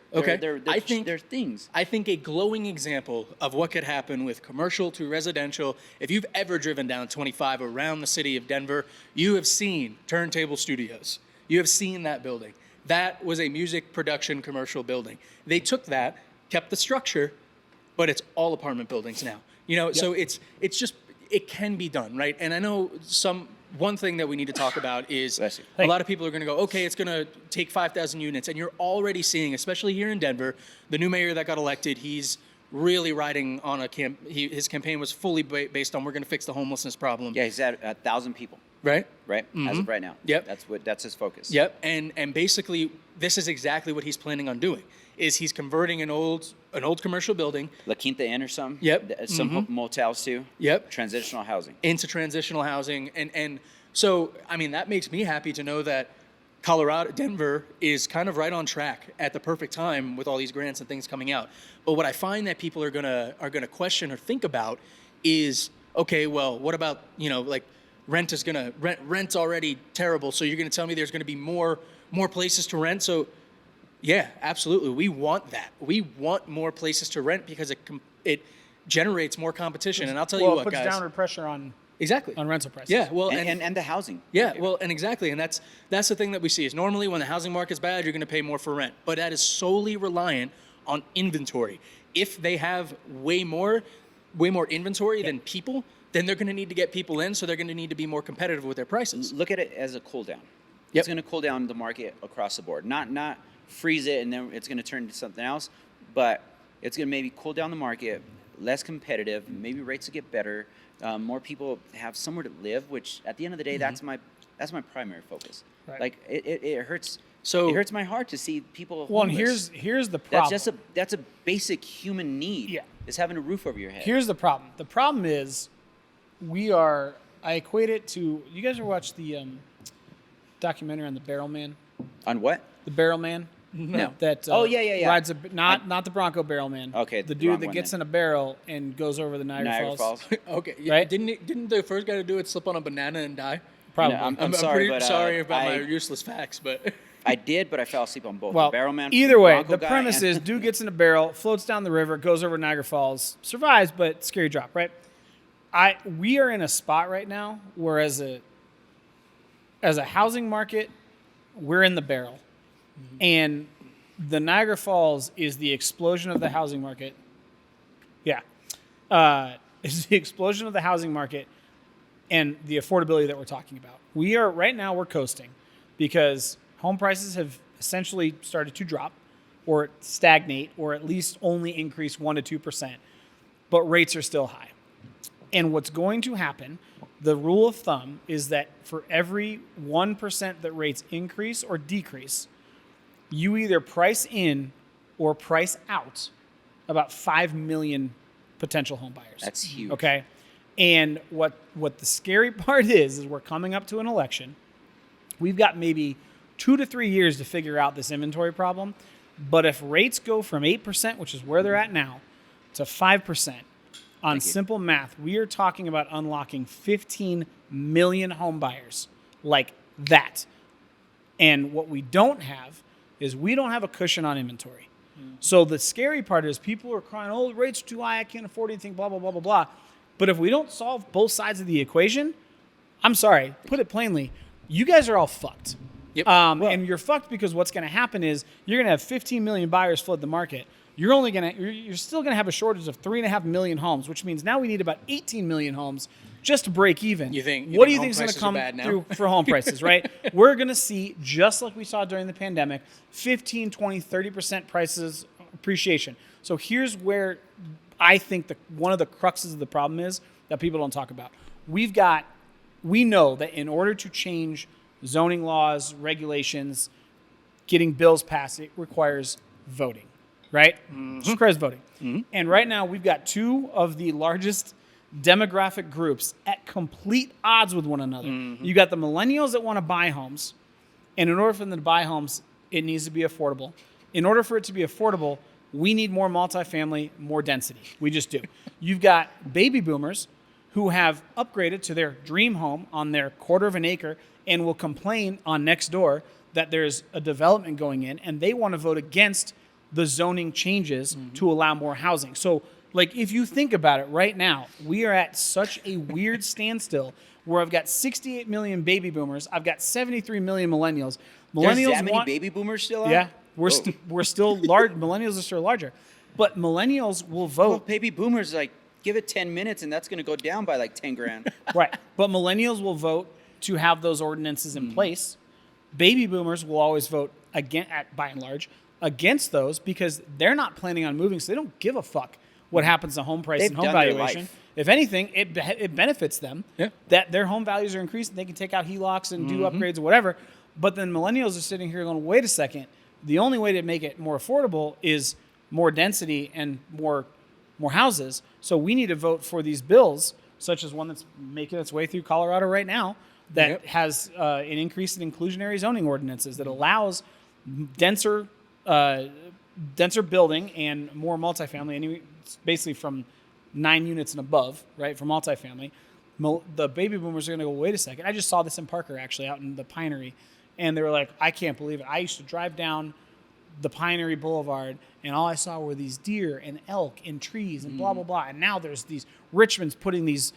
things. I think a glowing example of what could happen with commercial to residential, if you've ever driven down 25 around the city of Denver, you have seen Turntable Studios. You have seen that building. That was a music production commercial building. They took that, kept the structure, but it's all apartment buildings now. You know, so it's just, it can be done, right? And I know one thing that we need to talk about is Bless you. a lot of people are going to go, okay, it's going to take 5,000 units. And you're already seeing, especially here in Denver, the new mayor that got elected, he's really riding on his campaign was fully based on we're going to fix the homelessness problem. Yeah, he's at 1,000 people, Right? right? As of right now. Yep. That's his focus. Yep. And basically, this is exactly what he's planning on doing, is he's converting an old commercial building La Quinta Inn or something. Yep. Some motels too. Yep. Transitional housing. into transitional housing. And so, I mean, that makes me happy to know that Denver is kind of right on track at the perfect time with all these grants and things coming out. But what I find that people are gonna question or think about is, okay, well, what about, like rent's already terrible, so you're gonna tell me there's gonna be more places to rent? So yeah, absolutely. We want that. We want more places to rent because generates more competition. And I'll tell you Well, it what, puts guys. downward pressure on Exactly. rental prices. Yeah. Well, and the housing. yeah, market. well, and exactly, and that's the thing that we see is normally when the housing market's bad, you're going to pay more for rent, but that is solely reliant on inventory. If they have way more inventory than people, then they're going to need to get people in, so they're going to need to be more competitive with their prices. Look at it as a cool down. Yep. It's going to cool down the market across the board. Not freeze it and then it's going to turn into something else, but it's going to maybe cool down the market, less competitive. Maybe rates will get better. More people have somewhere to live, which at the end of the day, that's my primary focus. Right. Like it hurts. So- it hurts my heart to see people. Well, and homeless. here's the problem. That's a basic human need. Yeah. Is having a roof over your head. Here's the problem. The problem is, I equate it to. You guys ever watch the documentary on the Barrel Man? On what? The Barrel Man. No. That Oh, yeah. rides not the Bronco Barrel Man. Okay, The the dude wrong that one gets then. in a barrel and goes over the Niagara Falls. Okay, yeah, Right? Didn't the first guy to do it slip on a banana and die? Probably. No, I'm I'm sorry, pretty but sorry about my I useless facts, but I did, but I fell asleep on both. Well, the Barrel Man. either way, Bronco the guy, premise and- is dude gets in a barrel, floats down the river, goes over Niagara Falls, survives, but scary drop, right? We are in a spot right now where as a housing market, we're in the barrel. And the Niagara Falls is the explosion of the housing market. Yeah. It's the explosion of the housing market and the affordability that we're talking about. We're coasting because home prices have essentially started to drop or stagnate or at least only increase 1% to 2%, but rates are still high. And what's going to happen, the rule of thumb is that for every 1% that rates increase or decrease, you either price in or price out about 5 million potential home buyers. That's huge. Okay. And what the scary part is we're coming up to an election. We've got maybe 2 to 3 years to figure out this inventory problem. But if rates go from 8%, which is where they're at now, to 5%, on simple math, we are talking about unlocking 15 million home buyers like that. And what we don't have is we don't have a cushion on inventory. So the scary part is people are crying, oh, the rates are too high, I can't afford anything, blah, blah, blah, blah, blah. But if we don't solve both sides of the equation, I'm sorry, put it plainly, you guys are all fucked. Yep. And you're fucked because what's going to happen is you're going to have 15 million buyers flood the market. You're still going to have a shortage of 3.5 million homes, which means now we need about 18 million homes just to break even. You think what do you home think is going to prices are come bad now? through for home prices, right? We're going to see, just like we saw during the pandemic, 15, 20, 30% prices appreciation. So here's where I think one of the cruxes of the problem is that people don't talk about. We know that in order to change zoning laws, regulations, getting bills passed, it requires voting, right? Just requires voting. And right now we've got two of the largest demographic groups at complete odds with one another. You got the millennials that want to buy homes, and in order for them to buy homes, it needs to be affordable. In order for it to be affordable, we need more multifamily, more density. We just do. You've got baby boomers who have upgraded to their dream home on their quarter of an acre and will complain on Nextdoor that there's a development going in, and they want to vote against the zoning changes to allow more housing. So, like, if you think about it right now, we are at such a weird standstill where I've got 68 million baby boomers, I've got 73 million millennials. There's that many baby boomers still out? Yeah, we're still large. Millennials are still larger, but millennials will vote. Well, baby boomers, like, give it 10 minutes and that's going to go down by like 10 grand. Right, but millennials will vote to have those ordinances in place. Baby boomers will always vote by and large, against those because they're not planning on moving, so they don't give a fuck what happens to home price They've and home done their valuation. life. If anything, it benefits them that their home values are increased. They can take out HELOCs and do upgrades or whatever. But then millennials are sitting here going, wait a second. The only way to make it more affordable is more density and more houses. So we need to vote for these bills, such as one that's making its way through Colorado right now, that has an increase in inclusionary zoning ordinances that allows denser building and more multifamily. It's basically from 9 units and above, right, for multifamily. The baby boomers are going to go, wait a second. I just saw this in Parker, actually, out in the Pinery. And they were like, I can't believe it. I used to drive down the Pioneer Boulevard, and all I saw were these deer and elk and trees and blah blah blah. And now there's these Richmonds putting these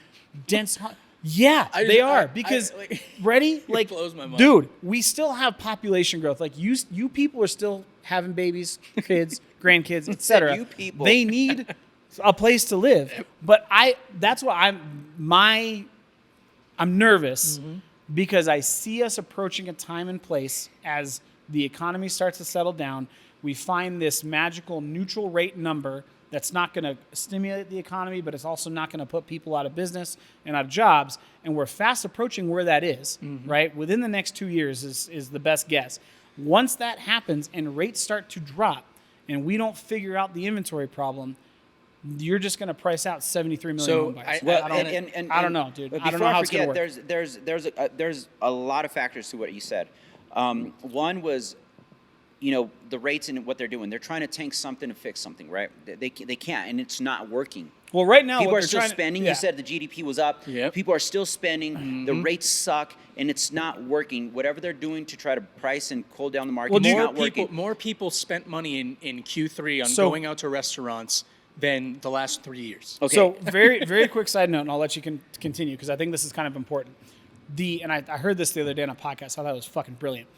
dense. They are because ready, like, blows my mind. dude, we still have population growth. Like you people are still having babies, kids, grandkids, etc. You people. They need a place to live. But that's why I'm nervous because I see us approaching a time and place as the economy starts to settle down. We find this magical neutral rate number that's not going to stimulate the economy, but it's also not going to put people out of business and out of jobs. And we're fast approaching where that is, right? Within the next 2 years is the best guess. Once that happens and rates start to drop and we don't figure out the inventory problem, you're just going to price out 73 million home buyers. I don't know, dude. I don't know how it's going to work. There's a lot of factors to what you said. One was, the rates and what they're doing. They're trying to tank something to fix something, right? They can't, and it's not working. Well, right now, people are still spending. You said the GDP was up. Yep. People are still spending. The rates suck, and it's not working. Whatever they're doing to try to price and cool down the market is not working. More people spent money in Q3 on going out to restaurants than the last 3 years. Okay. So very, very quick side note, and I'll let you continue because I think this is kind of important. And I heard this the other day on a podcast. I thought it was fucking brilliant.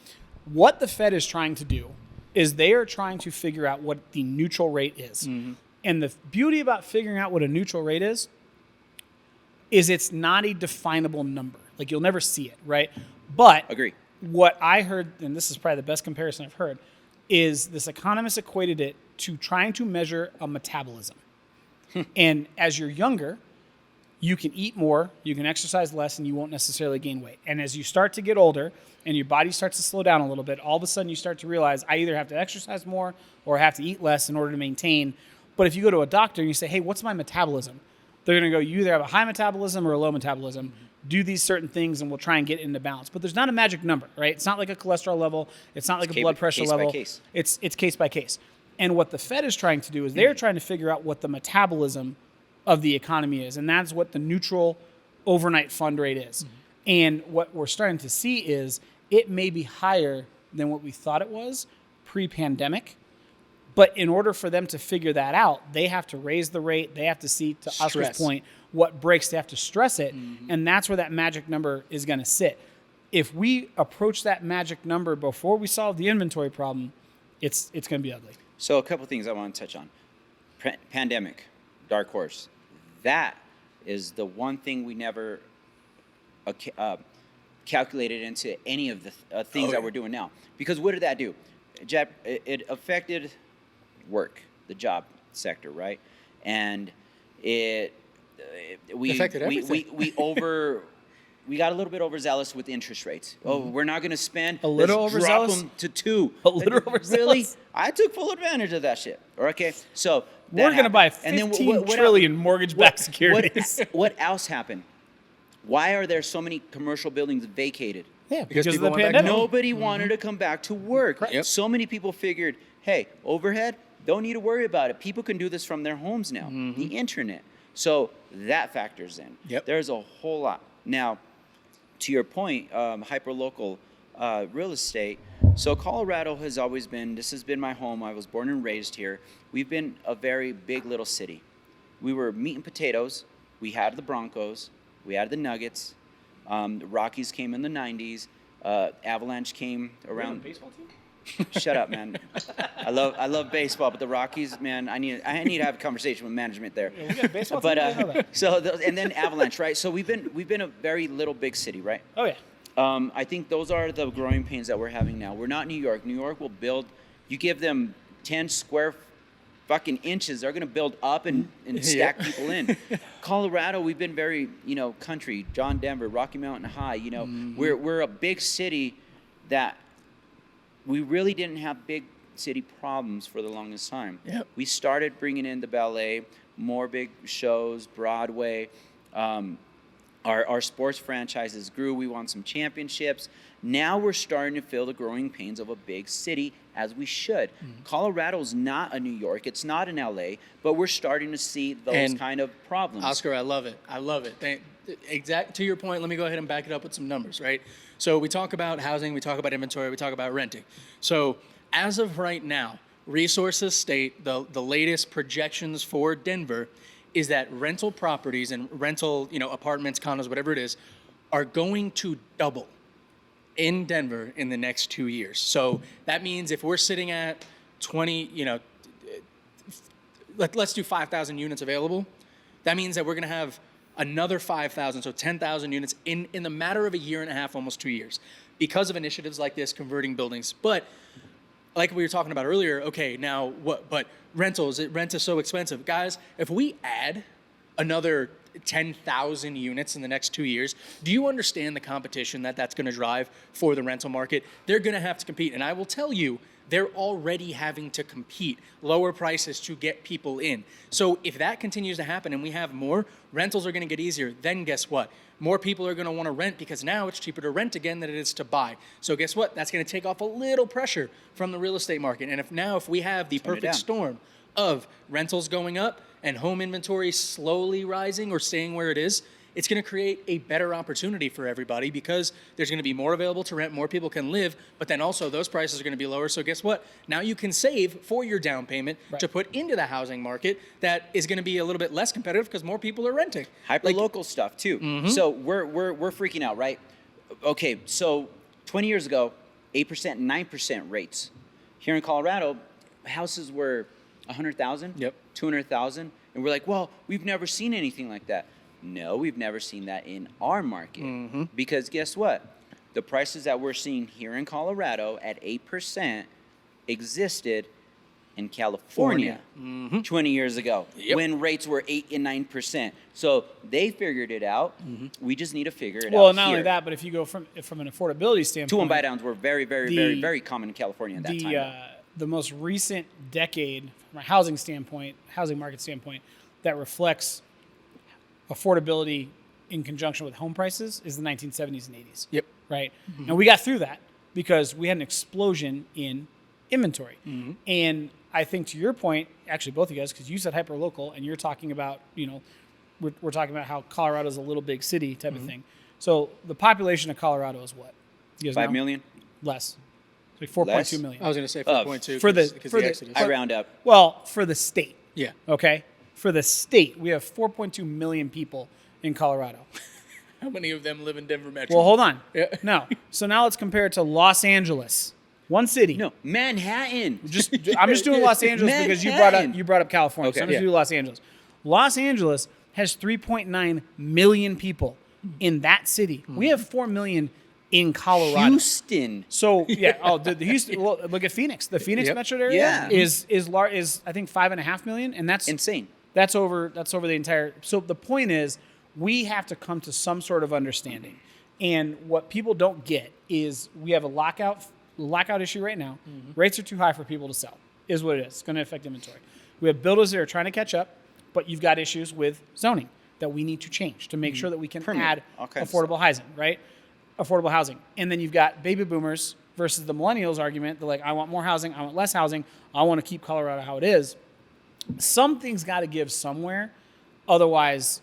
What the Fed is trying to do is they are trying to figure out what the neutral rate is. And the beauty about figuring out what a neutral rate is it's not a definable number. Like, you'll never see it, right? But agree. What I heard, and this is probably the best comparison I've heard, is this economist equated it to trying to measure a metabolism. And as you're younger, you can eat more, you can exercise less, and you won't necessarily gain weight. And as you start to get older and your body starts to slow down a little bit, all of a sudden you start to realize I either have to exercise more or I have to eat less in order to maintain. But if you go to a doctor and you say, hey, what's my metabolism? They're going to go, you either have a high metabolism or a low metabolism. Do these certain things and we'll try and get into balance. But there's not a magic number, right? It's not like a cholesterol level. It's not like a blood pressure level. Case. It's case by case. And what the Fed is trying to do is they're trying to figure out what the metabolism of the economy is. And that's what the neutral overnight fund rate is. And what we're starting to see is it may be higher than what we thought it was pre-pandemic. But in order for them to figure that out, they have to raise the rate. They have to see, to Oscar's point, what breaks. They have to stress it. And that's where that magic number is going to sit. If we approach that magic number before we solve the inventory problem, it's going to be ugly. So a couple things I want to touch on. Pandemic, dark horse. That is the one thing we never calculated into any of the things that we're doing now. Because what did that do? It affected work, the job sector, right? And we affected everything. We got a little bit overzealous with interest rates. Oh, we're not going to spend. A little let's overzealous? Drop them to 2. A little overzealous? Really? I took full advantage of that shit. Okay, so we're going to buy 15 trillion mortgage-backed securities. What else happened? Why are there so many commercial buildings vacated? Yeah, because of the people went back pandemic. Nobody wanted to come back to work. Yep. So many people figured, hey, overhead, don't need to worry about it. People can do this from their homes now, the internet. So that factors in. Yep. There's a whole lot. Now, to your point, hyperlocal real estate. So Colorado has always been, this has been my home. I was born and raised here. We've been a very big little city. We were meat and potatoes. We had the Broncos. We had the Nuggets. The Rockies came in the 90s. Avalanche came around. Baseball team? Shut up, man. I love baseball, but the Rockies, man, I need to have a conversation with management there. Yeah, we got a baseball But team? I didn't know that. and then Avalanche, right? So we've been a very little big city, right? Oh, yeah. I think those are the growing pains that we're having now. We're not New York. New York will build. You give them 10 square fucking inches, they're going to build up and stack people in. Colorado, we've been very, country. John Denver, Rocky Mountain High. We're a big city that we really didn't have big city problems for the longest time. Yep. We started bringing in the ballet, more big shows, Broadway. Our sports franchises grew. We won some championships. Now we're starting to feel the growing pains of a big city, as we should. Colorado's not a New York. It's not an LA, but we're starting to see those kind of problems. Oscar, I love it. Exact to your point, let me go ahead and back it up with some numbers, right? So we talk about housing, we talk about inventory, we talk about renting. So as of right now, resources state the latest projections for Denver is that rental properties and rental, apartments, condos, whatever it is, are going to double in Denver in the next 2 years. So that means if we're sitting at 20, let's do 5,000 units available. That means that we're going to have another 5,000, so 10,000 units in the matter of a year and a half, almost 2 years, because of initiatives like this, converting buildings. But like we were talking about earlier, okay, now what? But rent is so expensive. Guys, if we add another 10,000 units in the next 2 years, do you understand the competition that's going to drive for the rental market? They're going to have to compete. And I will tell you, they're already having to compete, lower prices to get people in. So if that continues to happen and we have more, rentals are going to get easier. Then guess what? More people are going to want to rent because now it's cheaper to rent again than it is to buy. So guess what? That's going to take off a little pressure from the real estate market. And if we have the perfect storm of rentals going up and home inventory slowly rising or staying where it is, it's going to create a better opportunity for everybody because there's going to be more available to rent, more people can live, but then also those prices are going to be lower. So guess what? Now you can save for your down payment to put into the housing market that is going to be a little bit less competitive because more people are renting. Hyper-local stuff too. Mm-hmm. So we're freaking out, right? Okay, so 20 years ago, 8%, 9% rates. Here in Colorado, houses were 100,000, 200,000, and we're like, well, we've never seen anything like that. No, we've never seen that in our market because guess what? The prices that we're seeing here in Colorado at 8% existed in California 20 years ago when rates were 8 and 9%. So they figured it out. We just need to figure it out. Well, not only that, but if you go from an affordability standpoint, 2-1 buy downs were very, very, very, very common in California at that time. The most recent decade, from a housing market standpoint, that reflects affordability in conjunction with home prices is the 1970s and 80s. Yep. Right? And we got through that because we had an explosion in inventory. And I think to your point, actually both of you guys, because you said hyper-local and you're talking about, we're talking about how Colorado's a little big city type of thing. So the population of Colorado is what? You guys 5 know? million? Less. It's like 4.2 million. I was going to say 4.2 for the Exodus. I round up. Well, for the state. Yeah. Okay? For the state, we have 4.2 million people in Colorado. How many of them live in Denver Metro? Well, hold on. Yeah. No. So now let's compare it to Los Angeles. One city. No, Manhattan. I'm just doing Los Angeles because you brought up California. Okay. So I'm just doing Los Angeles. Los Angeles has 3.9 million people in that city. We have 4 million in Colorado. Houston. So yeah. Oh, the Houston. Well, look at Phoenix. The Phoenix metro area is I think 5.5 million, and that's insane. That's over the entire. So the point is, we have to come to some sort of understanding. And what people don't get is we have a lockout issue right now. Rates are too high for people to sell, is what it is. It's going to affect inventory. We have builders that are trying to catch up, but you've got issues with zoning that we need to change to make sure that we can add affordable housing, right? Affordable housing. And then you've got baby boomers versus the millennials argument. They're like, I want more housing, I want less housing, I want to keep Colorado how it is. Something's got to give somewhere. Otherwise,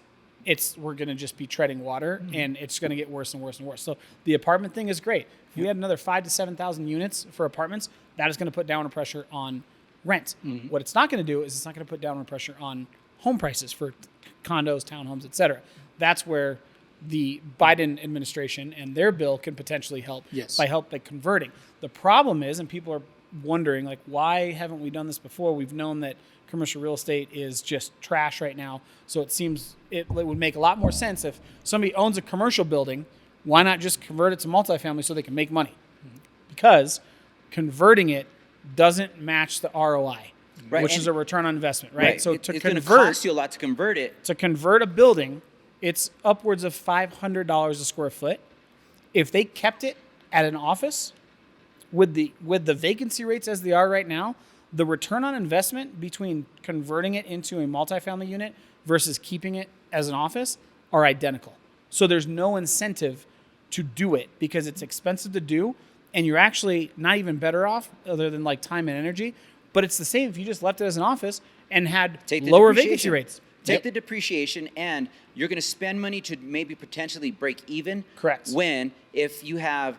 we're going to just be treading water, and it's going to get worse and worse and worse. So the apartment thing is great. If we had another 5,000 to 7,000 units for apartments, that is going to put downward pressure on rent. What it's not going to do is it's not going to put downward pressure on home prices for condos, townhomes, et cetera. That's where the Biden administration and their bill can potentially help by converting. The problem is, and people are wondering, like, why haven't we done this before? We've known that commercial real estate is just trash right now. So it seems it would make a lot more sense if somebody owns a commercial building, why not just convert it to multifamily so they can make money? Because converting it doesn't match the ROI, which is a return on investment, right? So it's going to cost you a lot to convert it. To convert a building, it's upwards of $500 a square foot. If they kept it at an office with the vacancy rates as they are right now, the return on investment between converting it into a multifamily unit versus keeping it as an office are identical. So there's no incentive to do it because it's expensive to do, and you're actually not even better off other than like time and energy. But it's the same if you just left it as an office and had lower vacancy rates. Take the depreciation, and you're going to spend money to maybe potentially break even. Correct. If you have,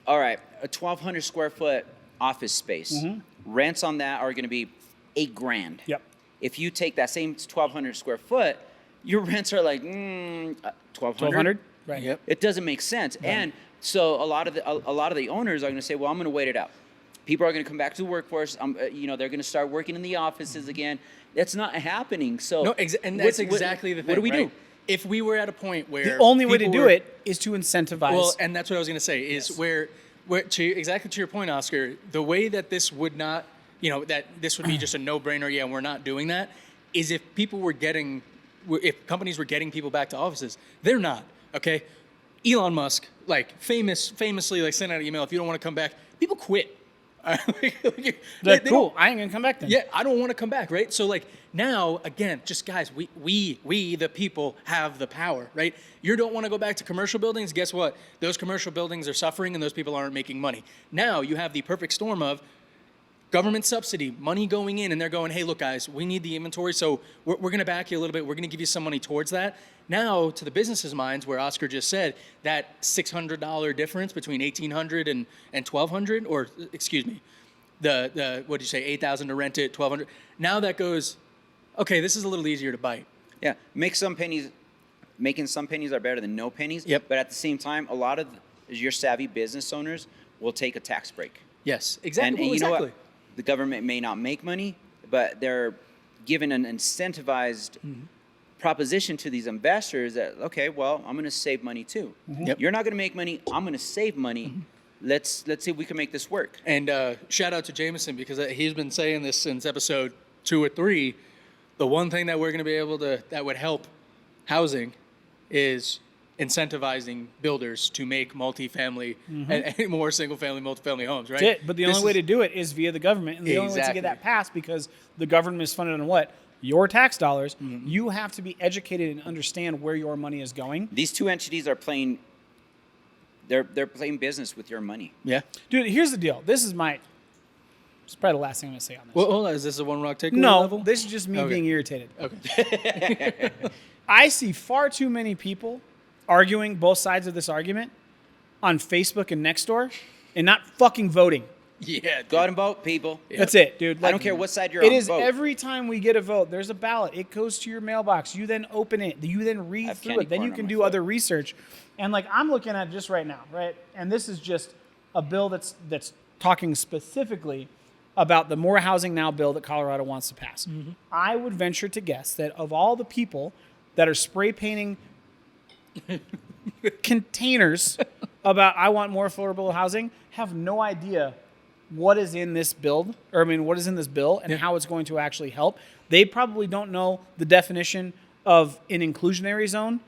a 1,200 square foot office space. Rents on that are going to be $8,000. Yep. If you take that same 1,200 square foot, your rents are like 1,200. Right. Yep. It doesn't make sense. Right. And so a lot of the owners are going to say, well, I'm going to wait it out. People are going to come back to the workforce. They're going to start working in the offices again. That's not happening. So No, and that's exactly the thing. What do we do? If we were at a point where The only way to people do were- it is to incentivize. Well, and that's what I was going to say is where exactly to your point, Oscar, the way that this would not, that this would be just a no-brainer. Yeah, we're not doing that. Is if companies were getting people back to offices, they're not. Okay, Elon Musk, like famously, like sent out an email. If you don't want to come back, people quit. They're cool. I ain't gonna come back then. Yeah, I don't want to come back, right? So like now, again, just guys, we the people have the power, right? You don't want to go back to commercial buildings. Guess what? Those commercial buildings are suffering, and those people aren't making money. Now you have the perfect storm of government subsidy, money going in, and they're going, hey, look, guys, we need the inventory, so we're going to back you a little bit. We're going to give you some money towards that. Now, to the business's minds, where Oscar just said, that $600 difference between $1,800 and $1,200, or excuse me, the what did you say, $8,000 to rent it, $1,200. Now that goes, okay, this is a little easier to bite. Yeah, making some pennies are better than no pennies. Yep. But at the same time, a lot of your savvy business owners will take a tax break. Yes, exactly. And you know exactly. what? The government may not make money, but they're given an incentivized proposition to these investors that, okay, well, I'm going to save money too. Yep. You're not going to make money. I'm going to save money. Let's see if we can make this work. And shout out to Jameson, because he's been saying this since episode 2 or 3. The one thing that we're going to be able to, that would help housing, is incentivizing builders to make multifamily and more single-family, multifamily homes, right? That's it. But the only way to do it is via the government. And the only way to Exactly. get that passed, because the government is funded on what? Your tax dollars. You have to be educated and understand where your money is going. These two entities are playing. They're playing business with your money. Yeah. Dude, here's the deal. It's probably the last thing I'm going to say on this. Well, hold on. Is this a one rock takeaway No, level? this is just me Okay. being irritated. Okay. I see far too many people arguing both sides of this argument on Facebook and Nextdoor and not fucking voting. Yeah. Go out and vote, people. That's it, dude. I don't care what side you're It on. is Vote. every time we get a vote, there's a ballot. It goes to your mailbox. You then open it. You then read have through candy it. Then corn you on can my do foot. other research. And like I'm looking at it just right now, right? And this is just a bill that's talking specifically about the More Housing Now bill that Colorado wants to pass. I would venture to guess that of all the people that are spray painting containers about I want more affordable housing have no idea what is in this bill, what is in this bill and how it's going to actually help. They probably don't know the definition of an inclusionary zone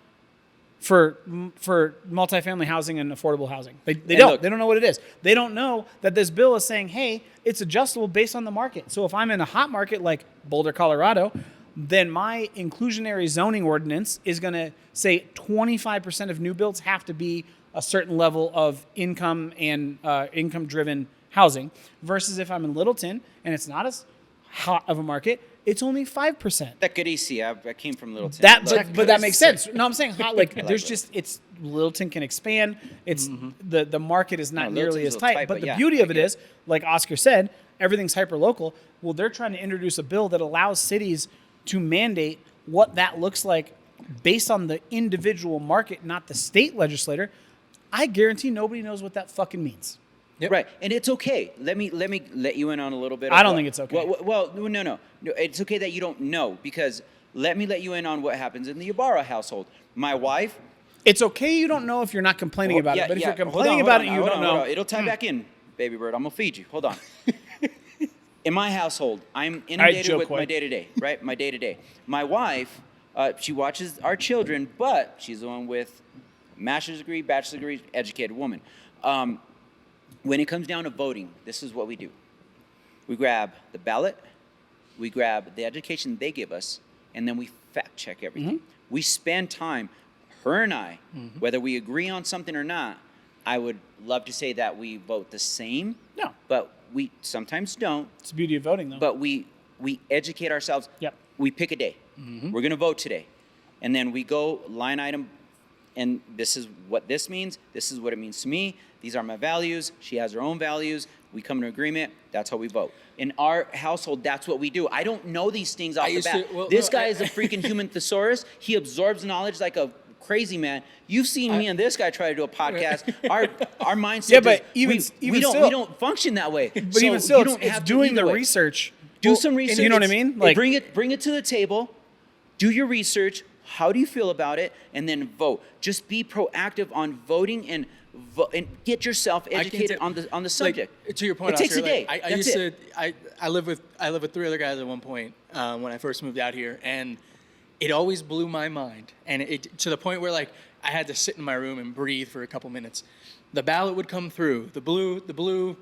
for multifamily housing and affordable housing. They don't. look- They don't know what it is. They don't know that this bill is saying, hey, it's adjustable based on the market. So if I'm in a hot market like Boulder, Colorado, then my inclusionary zoning ordinance is going to say 25% of new builds have to be a certain level of income and income-driven housing, versus if I'm in Littleton and it's not as hot of a market, it's only 5%. That good easy. I came from Littleton. But that makes sense. No, I'm saying hot. Like there's just Littleton can expand. It's the market is not No, nearly Littleton's as a little tight. tight, But but the yeah, beauty I of it get is, like Oscar said, everything's hyper local. Well, they're trying to introduce a bill that allows cities to mandate what that looks like based on the individual market, not the state legislator. I guarantee nobody knows what that fucking means. Yep. Right, and it's okay. Let me let you in on a little bit. I don't think it's okay. Well, no. It's okay that you don't know, because let me let you in on what happens in the Ibarra household. My wife. It's okay you don't know if you're not complaining about it, but if you're complaining about it, you don't know. It'll tie back in, baby bird. I'm gonna feed you. Hold on. In my household, I'm inundated with my day-to-day, right? My day-to-day. My wife, she watches our children, but she's the one with master's degree, bachelor's degree, educated woman. When it comes down to voting, this is what we do. We grab the ballot, we grab the education they give us, and then we fact check everything. We spend time, her and I, whether we agree on something or not. I would love to say that we vote the same. No. But we sometimes don't. It's the beauty of voting, though. But we educate ourselves. Yep. We pick a day. We're going to vote today. And then we go line item and this is what this means. This is what it means to me. These are my values. She has her own values. We come to agreement. That's how we vote. In our household, that's what we do. I don't know these things off the bat. This guy is a freaking human thesaurus. He absorbs knowledge like a crazy man. You've seen me and this guy try to do a podcast. Our mindset. Yeah, but we don't function that way. But even still, it's doing the research. Do some research. You know what I mean? Like, bring it to the table. Do your research. How do you feel about it? And then vote. Just be proactive on voting and get yourself educated on the subject. Like, to your point, it takes a day. I live with 3 other guys at one point when I first moved out here, and it always blew my mind, and it to the point where like I had to sit in my room and breathe for a couple minutes. The ballot would come through, the blue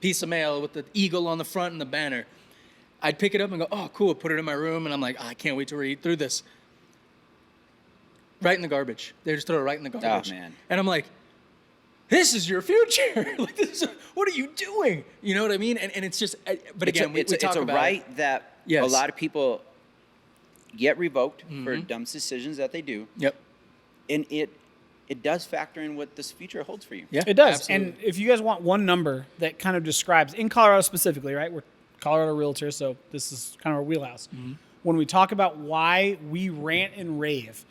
piece of mail with the eagle on the front and the banner. I'd pick it up and go, oh, cool, put it in my room, and I'm like, I can't wait to read through this. Right in the garbage. They just throw it right in the garbage. Oh, man. And I'm like, this is your future. Like, what are you doing? You know what I mean? And it's just, but again, we talk about it's a right that a lot of people get revoked for dumb decisions that they do. Yep. And it does factor in what this future holds for you. Yeah, it does. Absolutely. And if you guys want one number that kind of describes, in Colorado specifically, right? We're Colorado realtors, so this is kind of our wheelhouse. When we talk about why we rant and rave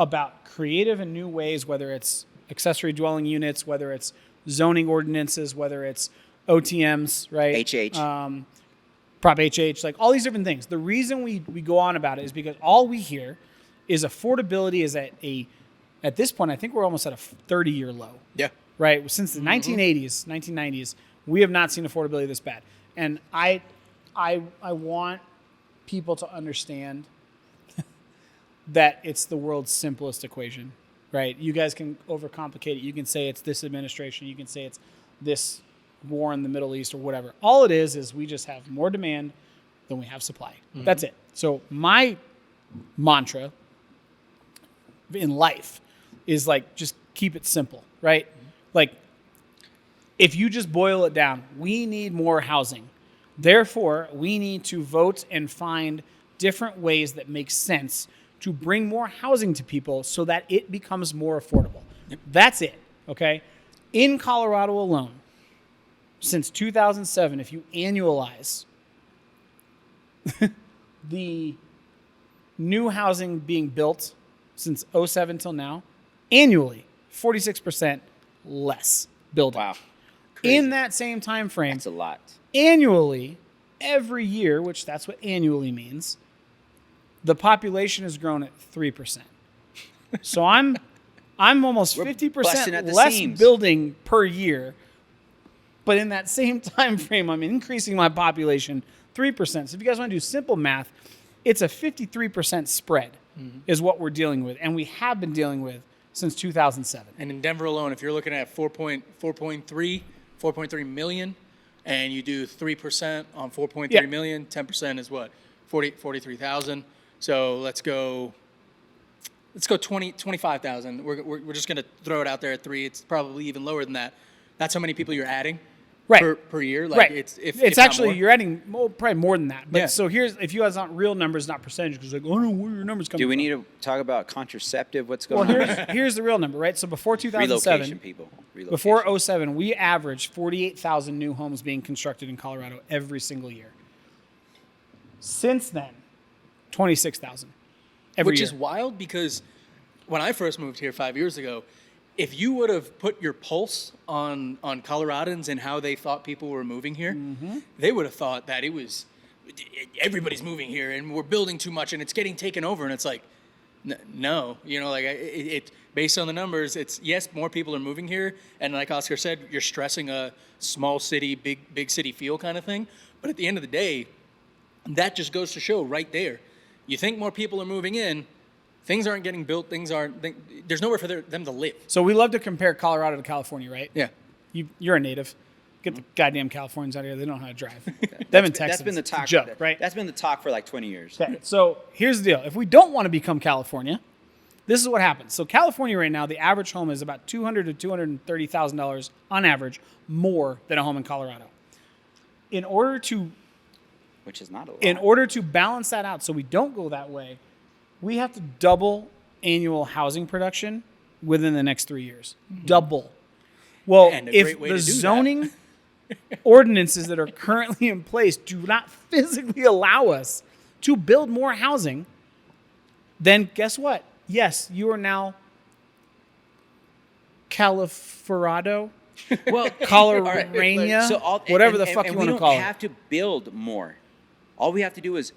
about creative and new ways, whether it's accessory dwelling units, whether it's zoning ordinances, whether it's OTMs, right? HH. Prop HH, like all these different things. The reason we go on about it is because all we hear is affordability is at this point, I think we're almost at a 30-year low. Yeah. Right? Since the 1990s, we have not seen affordability this bad. And I want people to understand that it's the world's simplest equation, right? You guys can overcomplicate it. You can say it's this administration. You can say it's this war in the Middle East or whatever. All it is we just have more demand than we have supply. That's it. So my mantra in life is like, just keep it simple, right? Like, if you just boil it down, we need more housing. Therefore, we need to vote and find different ways that make sense to bring more housing to people so that it becomes more affordable. Yep. That's it, okay? In Colorado alone, since 2007, if you annualize the new housing being built since 2007 till now, annually, 46% less building. Wow. Crazy. In that same time frame, that's a lot. Annually, every year, which that's what annually means, the population has grown at 3%. So I'm almost 50% less building per year, but in that same time frame, I'm increasing my population 3%. So if you guys want to do simple math, it's a 53% spread is what we're dealing with, and we have been dealing with since 2007. And in Denver alone, if you're looking at 4.3 million, and you do 3% on 4.3 million, 10% is what? 43,000. So let's go 25,000. We're just going to throw it out there at 3. It's probably even lower than that. That's how many people you're adding per year. Like it's actually, you're adding probably more than that. But so if you guys want real numbers, not percentage, because like, oh no, where are your numbers coming from? Do we need to talk about contraceptive? What's going on? Here's the real number, right? So before 2007, relocation, people. Relocation. Before 2007, we averaged 48,000 new homes being constructed in Colorado every single year. Since then, 26,000 every Which year. is wild, because when I first moved here 5 years ago, if you would have put your pulse on Coloradans and how they thought people were moving here, they would have thought that everybody's moving here and we're building too much and it's getting taken over. And it's like, no, like it based on the numbers, it's yes, more people are moving here. And like Oscar said, you're stressing a small city, big city feel kind of thing. But at the end of the day, that just goes to show right there. You think more people are moving in, things aren't getting built. There's nowhere for them to live. So we love to compare Colorado to California, right? Yeah. You're a native. Get the goddamn Californians out of here. They don't know how to drive. Them in Texas. That's been the talk. Joke, right? That's been the talk for like 20 years. Okay. So here's the deal. If we don't want to become California, this is what happens. So California right now, the average home is about $200,000 to $230,000 on average more than a home in Colorado. Which is not a lot. In order to balance that out so we don't go that way, we have to double annual housing production within the next 3 years. Double. Well, And a if great way the to do that. zoning ordinances that are currently in place do not physically allow us to build more housing, then guess what? Yes, you are now Califorado, Well, Colorado, whatever the fuck you want to call We it. don't have to build more. All we have to do is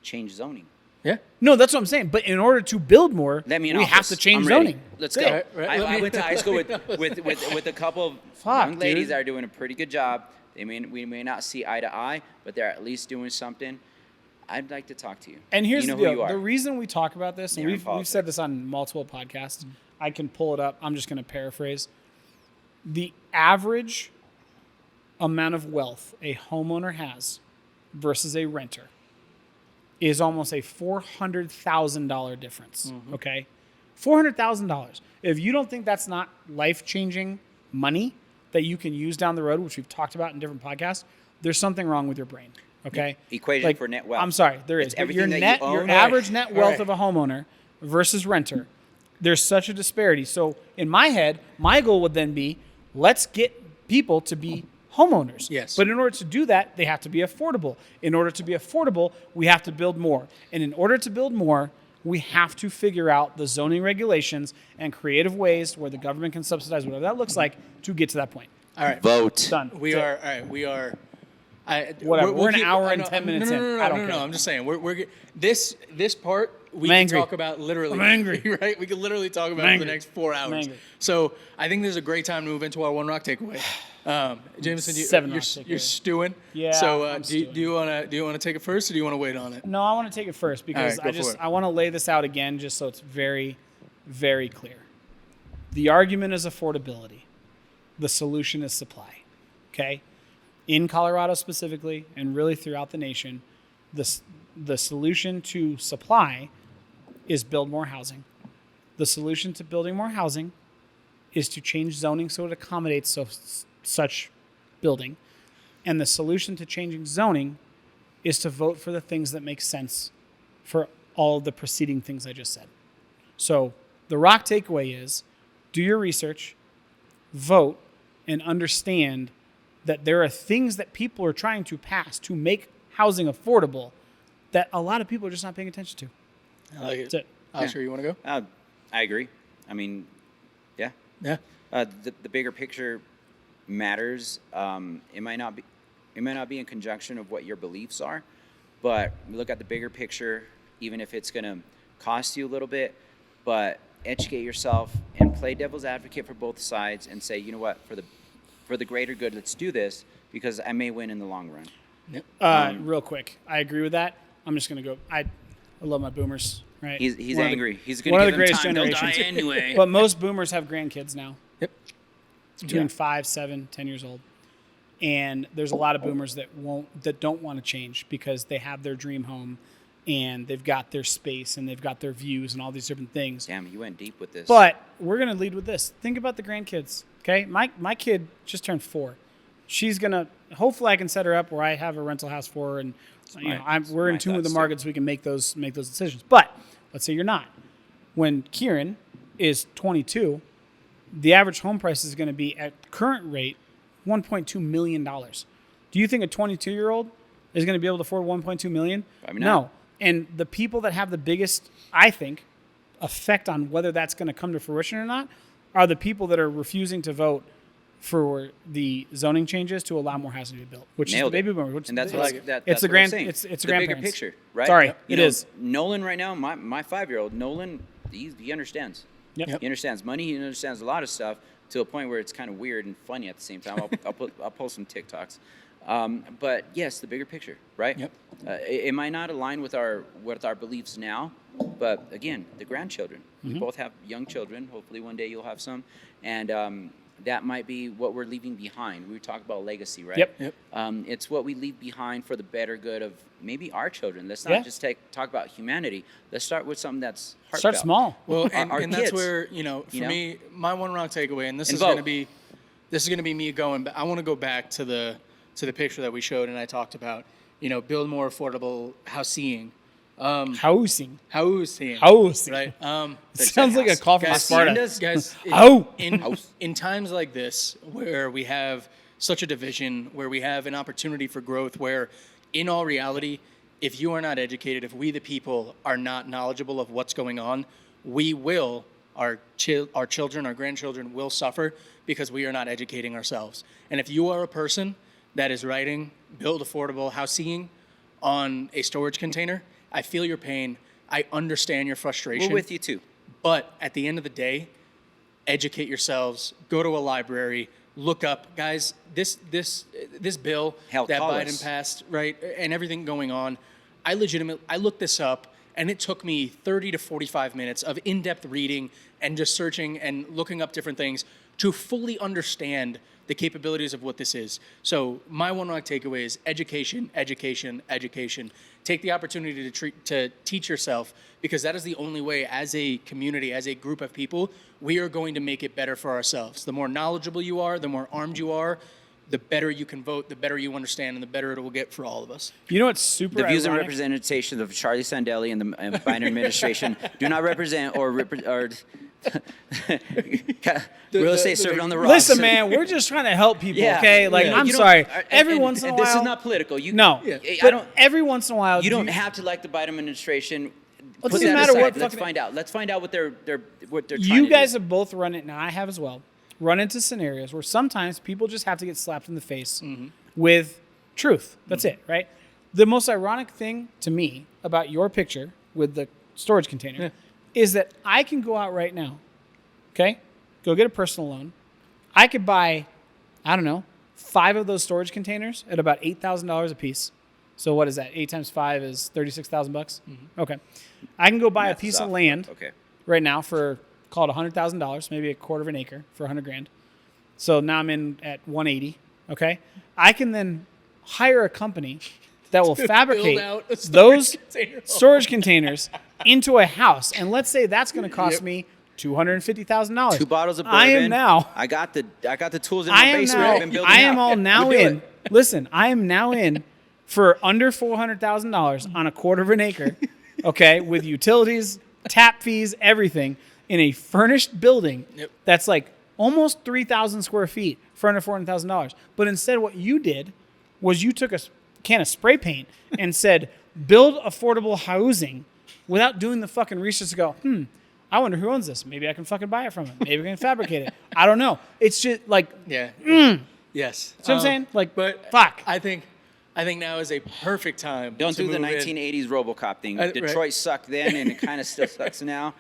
change zoning. Yeah. No, that's what I'm saying. But in order to build more, Let me in we have office. to change I'm ready. zoning. Let's That's go. it. Right, I went to high school with a couple of Fuck, young ladies dude. that are doing a pretty good job. We may not see eye to eye, but they're at least doing something. I'd like to talk to you. And here's you know the who deal. you are. The reason we talk about this, and You're in we've said politics. this on multiple podcasts, I can pull it up. I'm just going to paraphrase. The average amount of wealth a homeowner has versus a renter is almost a $400,000 difference. Okay? $400,000. If you don't think that's not life-changing money that you can use down the road, which we've talked about in different podcasts, there's something wrong with your brain. Okay? Equation for net wealth. I'm sorry, there is. It's But everything your that you your own. average net wealth Right. of a homeowner versus renter, there's such a disparity. So in my head, my goal would then be, let's get people to be homeowners. Yes. But in order to do that, they have to be affordable. In order to be affordable, we have to build more. And in order to build more, we have to figure out the zoning regulations and creative ways where the government can subsidize whatever that looks like to get to that point. All right. Vote. Done. We That's are it. all right. We are. Whatever. We're an hour I and know- 10 minutes no, in. No, no, I don't no, no, care. I'm just saying. This part we I'm can angry. talk about literally. I'm angry. Right? We can literally talk about I'm it for the angry. next 4 I'm hours. angry. So I think this is a great time to move into our one rock takeaway. Jameson, Seven you're rock takeaway. you're stewing. Yeah, So I'm do stewing. you want to take it first, or do you want to wait on it? No, I want to take it first because All right, go for it. I want to lay this out again just so it's very, very clear. The argument is affordability. The solution is supply. Okay? In Colorado specifically, and really throughout the nation, the solution to supply is build more housing. The solution to building more housing is to change zoning so it accommodates such building. And the solution to changing zoning is to vote for the things that make sense for all of the preceding things I just said. So the rock takeaway is do your research, vote, and understand that there are things that people are trying to pass to make housing affordable that a lot of people are just not paying attention to. I like That's it. it. Oscar, you want to go? I agree. I mean, yeah. Yeah. The bigger picture matters. It might not be in conjunction of what your beliefs are, but look at the bigger picture. Even if it's going to cost you a little bit, but educate yourself and play devil's advocate for both sides and say, you know what, for the greater good, let's do this because I may win in the long run. Yep. Real quick, I agree with that. I'm just going to go. I love my boomers. Right? He's One of the- angry. He's going one to of give the him greatest time. They'll generations. die anyway. But most boomers have grandkids now. Yep. Between Yeah. 5, 7, 10 years old. And there's a lot of boomers that don't want to change because they have their dream home and they've got their space and they've got their views and all these different things. Damn, you went deep with this. But we're going to lead with this. Think about the grandkids, okay? My kid just turned 4. She's going to, hopefully I can set her up where I have a rental house for her and we're in tune with the market so we can make those decisions. But let's say you're not. When Kieran is 22, the average home price is going to be at current rate $1.2 million. Do you think a 22-year-old is going to be able to afford $1.2 million? Probably not. No. And the people that have the biggest, I think, effect on whether that's going to come to fruition or not are the people that are refusing to vote for the zoning changes to allow more housing to be built, which Nailed is the it. baby boomers. Which And that's is, what it's that's the what I'm grand, saying. it's the bigger grandparents. picture, right? Sorry, You it know, is. Nolan right now, my 5-year-old Nolan, he understands. Yep. He understands money. He understands a lot of stuff to a point where it's kind of weird and funny at the same time. I'll post some TikToks. But yes, the bigger picture, right? Yep. It might not align with our beliefs now, but again, the grandchildren. We both have young children. Hopefully, one day you'll have some, and that might be what we're leaving behind. We talk about legacy, right? Yep. It's what we leave behind for the better good of maybe our children. Let's Yeah. not just talk about humanity. Let's start with something that's heartfelt. Start small. Well, Our and that's kids, where, for me, my one rock takeaway, and this And is going to vote. be me going, but I want to go back to the picture that we showed and I talked about, build more affordable housing, Housing. Housing. Housing. Right. It sounds like a call from Guys, Sparta. guys, Oh. in times like this, where we have such a division, where we have an opportunity for growth, where in all reality, if you are not educated, if we the people are not knowledgeable of what's going on, we will, our children, our grandchildren will suffer because we are not educating ourselves. And if you are a person that is writing build affordable housing on a storage container, I feel your pain. I understand your frustration. We're with you too. But at the end of the day, educate yourselves, go to a library, look up, guys, this bill Hell, that call Biden us. passed, right, and everything going on, I looked this up, and it took me 30 to 45 minutes of in-depth reading and just searching and looking up different things to fully understand the capabilities of what this is. So my one takeaway is education, education, education. Take the opportunity to teach yourself, because that is the only way, as a community, as a group of people, we are going to make it better for ourselves. The more knowledgeable you are, the more armed you are, the better you can vote, the better you understand, and the better it will get for all of us. You know what's super The views and ironic? representations of Charlie Sandelli and the Biden administration do not represent or real estate served on the rocks. Listen, man, we're just trying to help people, Yeah. okay? Like, Yeah. I'm You don't- sorry. and- Every and- once in a and while. This is not political. No. Yeah. I But don't. every once in a while. You don't have to like the Biden administration. It Put doesn't that matter aside. what Let's fucking- find out. Let's find out what they're trying to You guys do. have both run it, and I have as well, run into scenarios where sometimes people just have to get slapped in the face with truth. That's it, right? The most ironic thing to me about your picture with the storage container is that I can go out right now, okay? Go get a personal loan. I could buy, I don't know, 5 of those storage containers at about $8,000 a piece. So what is that? 8 times 5 is $36,000 bucks. Okay. I can go buy a Math piece is of off. land Okay. right now for, call it $100,000, maybe a quarter of an acre for $100,000. So now I'm in at 180. Okay. I can then hire a company that will fabricate out a storage those container. storage containers into a house. And let's say that's going to cost Yep. me $250,000. 2 bottles of bourbon. I am now. I got the tools in I my am basement. now. I've been building I am out. all now We'll do in. it. Listen, I am now in for under $400,000 on a quarter of an acre. Okay, with utilities, tap fees, everything, in a furnished building that's like almost 3,000 square feet for under $400,000. But instead, what you did was you took a can of spray paint and said, "Build affordable housing," without doing the fucking research to go, I wonder who owns this. Maybe I can fucking buy it from him. Maybe I can fabricate it. I don't know. It's just like, Yeah. Yes. what I'm saying? Like, but fuck. I think now is a perfect time. Don't to do the move in. 1980s RoboCop thing. Right. Detroit sucked then, and it kind of still sucks now.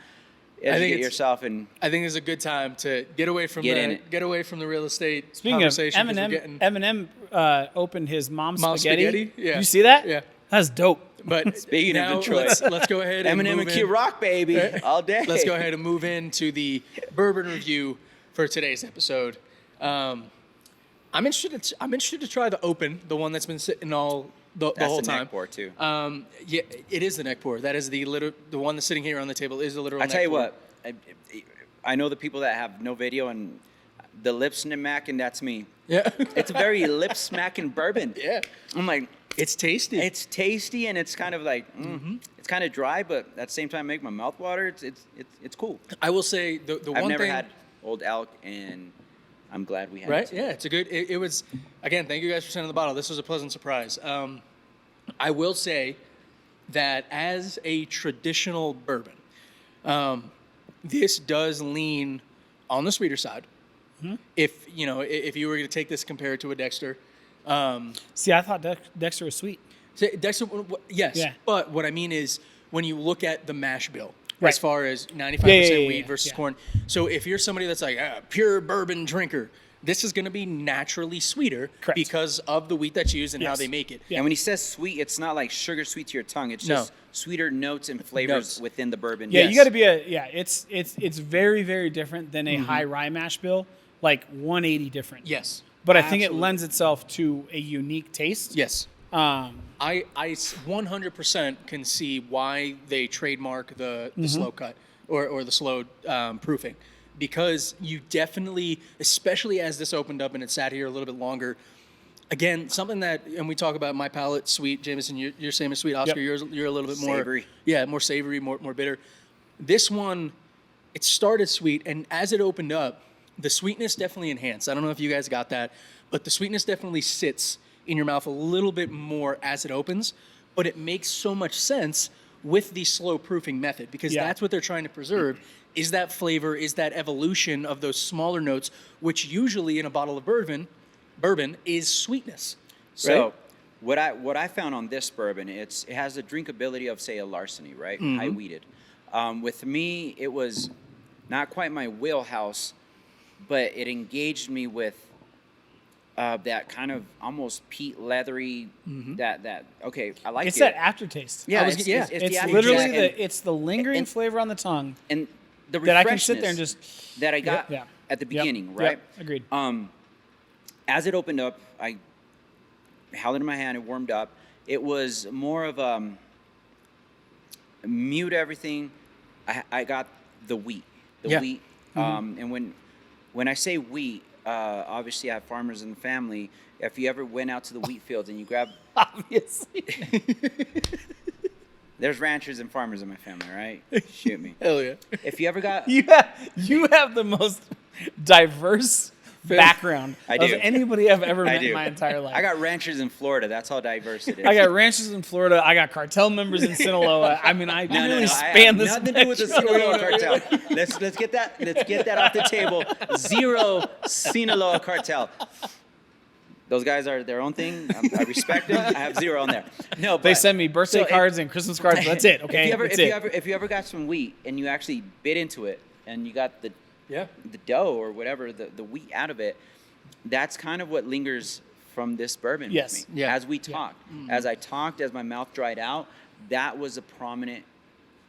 Educate it's- yourself and I think it's a good time to get away from Get in it. get away from the real estate Speaking of conversation. 'cause we're Eminem, getting- Eminem opened his mom's Mom's spaghetti. spaghetti? Yeah. You see that? Yeah. That's dope. But Speaking of now Detroit. let's go ahead and Eminem move and Kid in. Rock, baby, all day. Let's go ahead and move into the bourbon review for today's episode. I'm interested to try the open, the one that's been sitting all the That's whole the time. neck pour too. Yeah, it is the neck pour. That is the one that's sitting here on the table is the literal. I neck tell you pour. what, I know the people that have no video and the lip smacking. That's me. Yeah, It's a very lip smacking bourbon. yeah. I'm like, It's tasty. it's tasty and it's kind of like, it's kind of dry, but at the same time make my mouth water. It's cool. I will say the I've one never thing. had Old Elk, and I'm glad we had Right? it. today. Yeah, it's a good. It was again. Thank you guys for sending the bottle. This was a pleasant surprise. I will say that as a traditional bourbon, this does lean on the sweeter side. If you were to take this compared to a Dexter, See, I thought Dexter was sweet. Dexter, yes. Yeah. But what I mean is when you look at the mash bill, Right. as far as 95% Yeah, weed versus yeah. corn. So if you're somebody that's like a pure bourbon drinker, this is going to be naturally sweeter Correct. because of the wheat that's used and how Yes. they make it. Yeah. And when he says sweet, it's not like sugar sweet to your tongue. It's No. just sweeter notes and flavors Notes. within the bourbon. Yeah, Yes. you got to be it's very, very different than a high rye mash bill, like 180 different. Yes. But I think it Absolutely. lends itself to a unique taste. Yes. Um, I 100% can see why they trademark the slow cut or the slow proofing, because you definitely, especially as this opened up and it sat here a little bit longer, Again, something that, and we talk about my palate, sweet. Jameson, you're same as sweet. Oscar, Yep. you're a little bit more Savory. Yeah, more savory, more bitter. This one, it started sweet, and as it opened up, the sweetness definitely enhanced. I don't know if you guys got that, but the sweetness definitely sits in your mouth a little bit more as it opens. But it makes so much sense with the slow proofing method, because Yeah. that's what they're trying to preserve. Is that flavor? Is that evolution of those smaller notes, which usually in a bottle of bourbon is sweetness. So right? what I found on this bourbon, it has the drinkability of, say, a Larceny, right? Mm-hmm. High weeded. With me, it was not quite my wheelhouse, but it engaged me with that kind of almost peat leathery. That okay, I like It's it. that aftertaste. Yeah, it's It's the literally aftertaste. it's the lingering and- flavor on the tongue and the that I can sit there and refreshness just that I got Yeah. at the Yep. beginning, Yep. right? Agreed. As it opened up, I held it in my hand. It warmed up. It was more of mute everything. I got the wheat, Yeah. wheat. And when I say wheat, obviously I have farmers in the family. If you ever went out to the wheat fields and you grab, Obviously. there's ranchers and farmers in my family, right? Shoot me. Hell yeah. If you ever got, you have the most diverse background I of do. anybody I've ever I met in do. my entire life. I got ranchers in Florida. That's how diverse it is. I got ranches in Florida. I got cartel members in Sinaloa. I mean, I No, really I span have this. nothing to do with the spectrum. Sinaloa cartel. Let's get that off the table. Zero Sinaloa cartel. Those guys are their own thing. I respect them. I have zero on there. No, but They send me birthday so cards and Christmas cards. That's it. Okay, If you ever got some wheat and you actually bit into it and you got the dough or whatever, the wheat out of it, that's kind of what lingers from this bourbon Yes. with me. Yeah. As we talked. As I talked, as my mouth dried out, that was a prominent,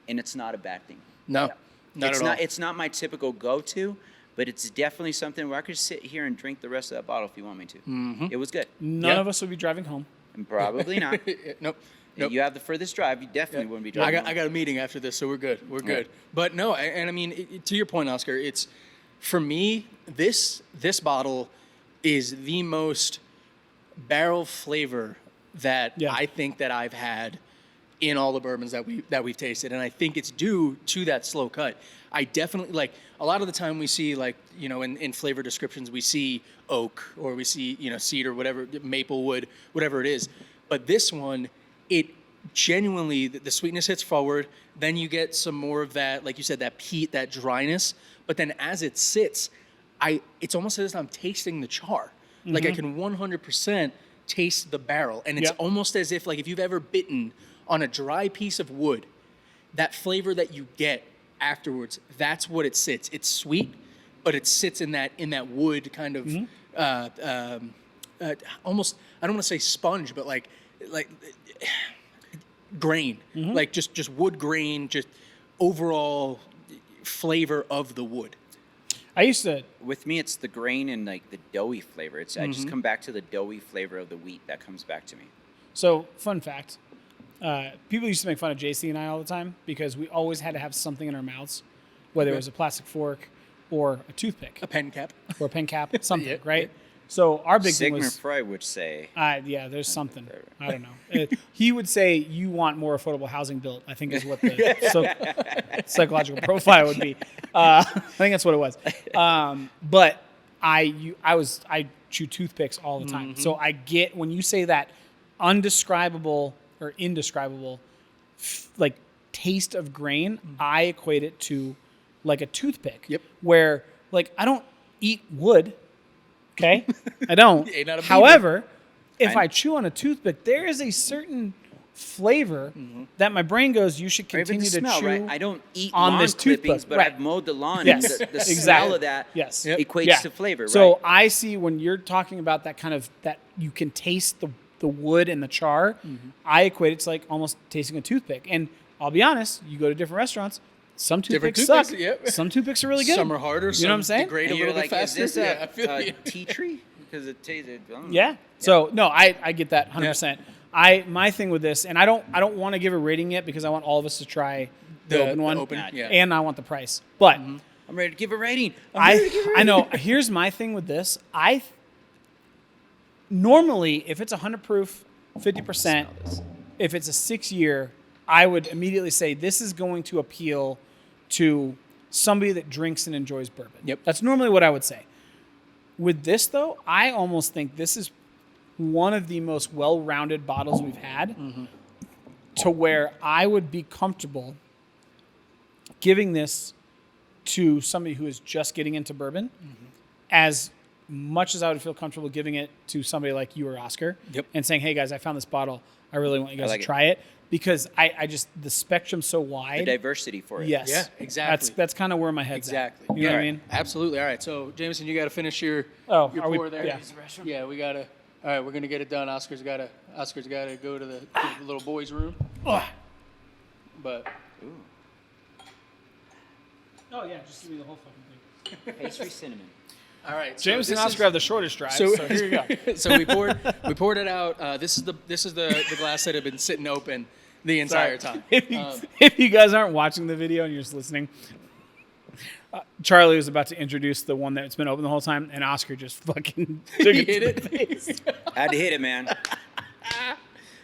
and it's not a bad thing. No, not it's at not all. it's not my typical go-to, but it's definitely something where I could sit here and drink the rest of that bottle if you want me to. It was good. None Yeah. of us would be driving home. And probably not. Nope. If you have the furthest drive, you definitely wouldn't be driving. I got a meeting after this, so we're good. We're Yeah. good. But no, and I mean, to your point, Oscar, it's for me. This bottle is the most barrel flavor that Yeah. I think that I've had in all the bourbons that we've tasted, and I think it's due to that slow cut. I definitely like a lot of the time we see like in flavor descriptions we see oak or we see cedar, whatever, maple wood, whatever it is, but this one, it genuinely the sweetness hits forward. Then you get some more of that, like you said, that peat, that dryness. But then as it sits, it's almost as if I'm tasting the char. Like I can 100% taste the barrel, and it's Yep. almost as if like if you've ever bitten on a dry piece of wood, that flavor that you get afterwards, that's what it sits. It's sweet, but it sits in that wood kind of almost, I don't want to say sponge, but like grain, like just wood grain, just overall flavor of the wood. I used to. With me, it's the grain and like the doughy flavor. I just come back to the doughy flavor of the wheat that comes back to me. So, fun fact. People used to make fun of JC and I all the time because we always had to have something in our mouths, whether it was a plastic fork or a toothpick A pen cap. or a pen cap, something, Yeah, right? So our big thing Sigmund was, Freud would say, yeah, there's something. I don't know. He would say you want more affordable housing built, I think is what the psychological profile would be. I think that's what it was. But I chew toothpicks all the time. So I get when you say that undescribable or indescribable like taste of grain, I equate it to like a toothpick. Yep. Where like I don't eat wood. Okay, I don't. Ain't not a beaver. However, if I chew on a toothpick, there is a certain flavor that my brain goes, you should or even continue the smell, to chew. right? I don't eat on lawn this clippings, toothpick, but right. I've mowed the lawn. Yes, and the exactly. smell of that Yes. equates to flavor, right? So I see when you're talking about that kind of that you can taste the wood and the char. I equate it to like almost tasting a toothpick. And I'll be honest, you go to different restaurants. Some Different toothpicks suck. toothpicks, yep. Some toothpicks are really good. Some are harder. You know what I'm saying? Degrade and a you're little like, bit faster. is this Yeah, I feel a you. tea tree? Because it tasted. I don't know. Yeah. So no, I get that 100%. My thing with this, and I don't want to give a rating yet because I want all of us to try the open one, yeah. and I want the price. But I'm ready to give a rating. I know. Here's my thing with this. normally, if it's 100 proof, 50%, Smell this. if it's a 6-year, I would immediately say this is going to appeal to somebody that drinks and enjoys bourbon. Yep. That's normally what I would say. With this, though, I almost think this is one of the most well-rounded bottles we've had to where I would be comfortable giving this to somebody who is just getting into bourbon as much as I would feel comfortable giving it to somebody like you or Oscar and saying, hey, guys, I found this bottle. I really want you guys like to it. try it because I just, the spectrum's so wide. The diversity for it. Yes. Yeah, exactly. That's kind of where my head's Exactly. at. You know what I All right. mean? Absolutely. All right. So, Jameson, you got to finish your Are pour we, there. yeah. Yeah, we got to. All right, we're going to get it done. Oscar's got to go to the little boys' room. Oh, But yeah, just give me the whole fucking thing. Pastry cinnamon. all right, so James and this Oscar is- have the shortest drive, so here you go. So we poured it out. This is the glass that had been sitting open the entire time. If you guys aren't watching the video and you're just listening, Charlie was about to introduce the one that's been open the whole time, and Oscar just fucking took He it hit to it. the face. I had to hit it, man.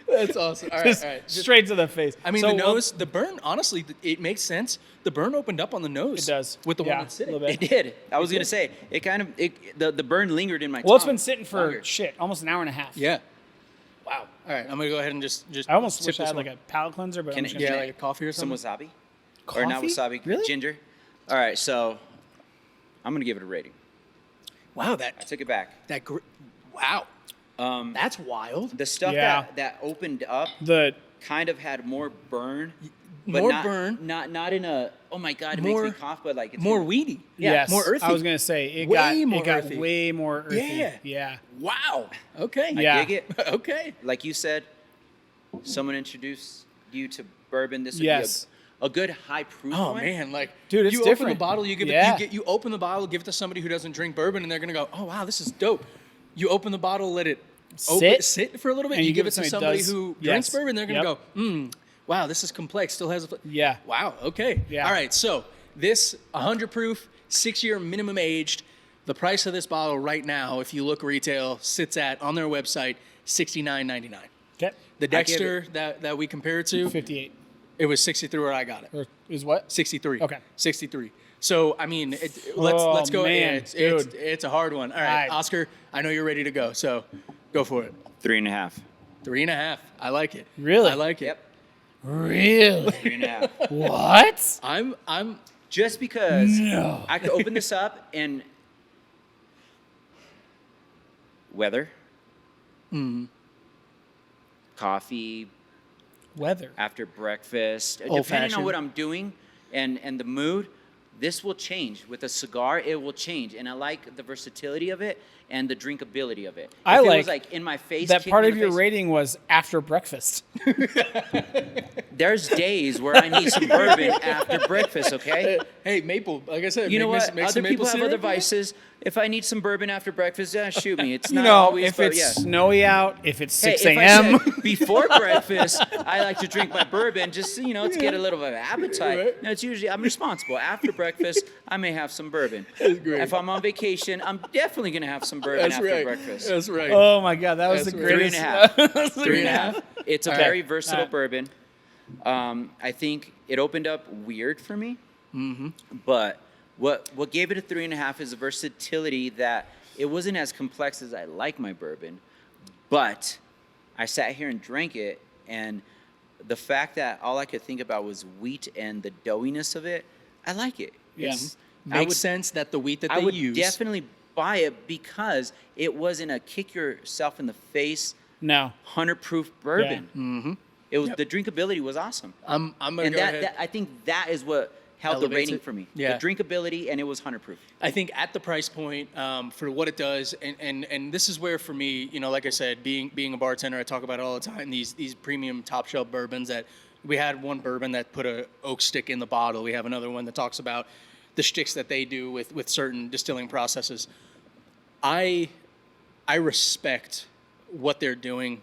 That's awesome. All right, Just all right. straight to the face. I mean, So, the well, nose, the burn. Honestly, it makes sense. The burn opened up on the nose. It does. with the Yeah, one that's sitting. a little It bit. did. I was gonna say it kind of the burn lingered in my Well, it's tongue been sitting for longer. almost an hour and a half. Yeah. Wow. All right, I'm gonna go ahead and just. I almost sip wish I this had one. like a palate cleanser, but Can I'm it- just Yeah, gonna like a coffee or Some something. wasabi, or not Coffee? wasabi, Really? ginger. All right, so I'm gonna give it a rating. Wow, I that took it back. wow, that's wild. The stuff Yeah. that opened up the kind of had more burn, but More not, burn. not in a oh my god, it More- makes me cough, but like it's More in- weedy. Yeah, yes, more earthy. I was gonna say it Way more got earthy. way more earthy. Yeah. Yeah. Wow. Okay. I Yeah. dig it. Okay. Like you said, someone introduced you to bourbon. This would Yes. be a good high proof Oh one. man, like Dude, it's you open the different. bottle, you give Yeah. it, you open the bottle, give it to somebody who doesn't drink bourbon, and they're gonna go, oh wow, this is dope. You open the bottle, let it sit for a little bit. and You give it to somebody somebody does- who yes. drinks bourbon, they're gonna Yep. go, wow, this is complex. Still has a Yeah. Wow. Okay. Yeah. All right. So this 100 proof, 6-year minimum aged. The price of this bottle right now, if you look retail, sits at on their website $69.99. Okay. The I give Dexter that we compare it to, 58 it was 63 where I got it. or is what? 63. Okay. 63. So I mean, let's Oh, go. man, It's a hard one. All right, Right. Oscar, I know you're ready to go, so go for it. 3.5. 3.5. I like it. Really? I like it. Yep. Really? 3.5. What? I'm Just because No. I could open this up and weather, coffee Weather. after breakfast, depending Old-fashioned. on what I'm doing and the mood. This will change with a cigar. It will change, and I like the versatility of it and the drinkability of it. I If it like was like in my face. That kick part me in of the your face, rating was after breakfast. There's days where I need some bourbon after breakfast. Okay. hey maple. Like I said, You know what? Make Other some maple people have syrup. other vices. If I need some bourbon after breakfast, yeah, shoot me. It's You not know, always, if but it's yeah. snowy out, if it's Hey, 6 if I a.m. said before breakfast, I like to drink my bourbon just to get a little bit of appetite. Right. No, it's usually I'm responsible. After breakfast, I may have some bourbon. That's great. If I'm on vacation, I'm definitely gonna have some bourbon That's after right. breakfast. That's right. Oh my god, that was That's the right. greatest. 3.5. That's the 3.5. It's a All right. very versatile All right. bourbon. I think it opened up weird for me. But what gave it a 3.5 is the versatility that it wasn't as complex as I like my bourbon, but I sat here and drank it, and the fact that all I could think about was wheat and the doughiness of it, I like it. Yeah. Makes sense that the wheat that I they would use. definitely buy it because it wasn't a kick yourself in the face No. 100 proof bourbon. It was the drinkability was awesome. I'm gonna And go that, ahead. that I think that is what held the Elevates rating it. for me. Yeah. The drinkability, and it was 100 proof. I think at the price point, for what it does, and this is where for me, like I said, being a bartender, I talk about it all the time. These premium top shelf bourbons that we had one bourbon that put a oak stick in the bottle. We have another one that talks about the shticks that they do with certain distilling processes. I respect what they're doing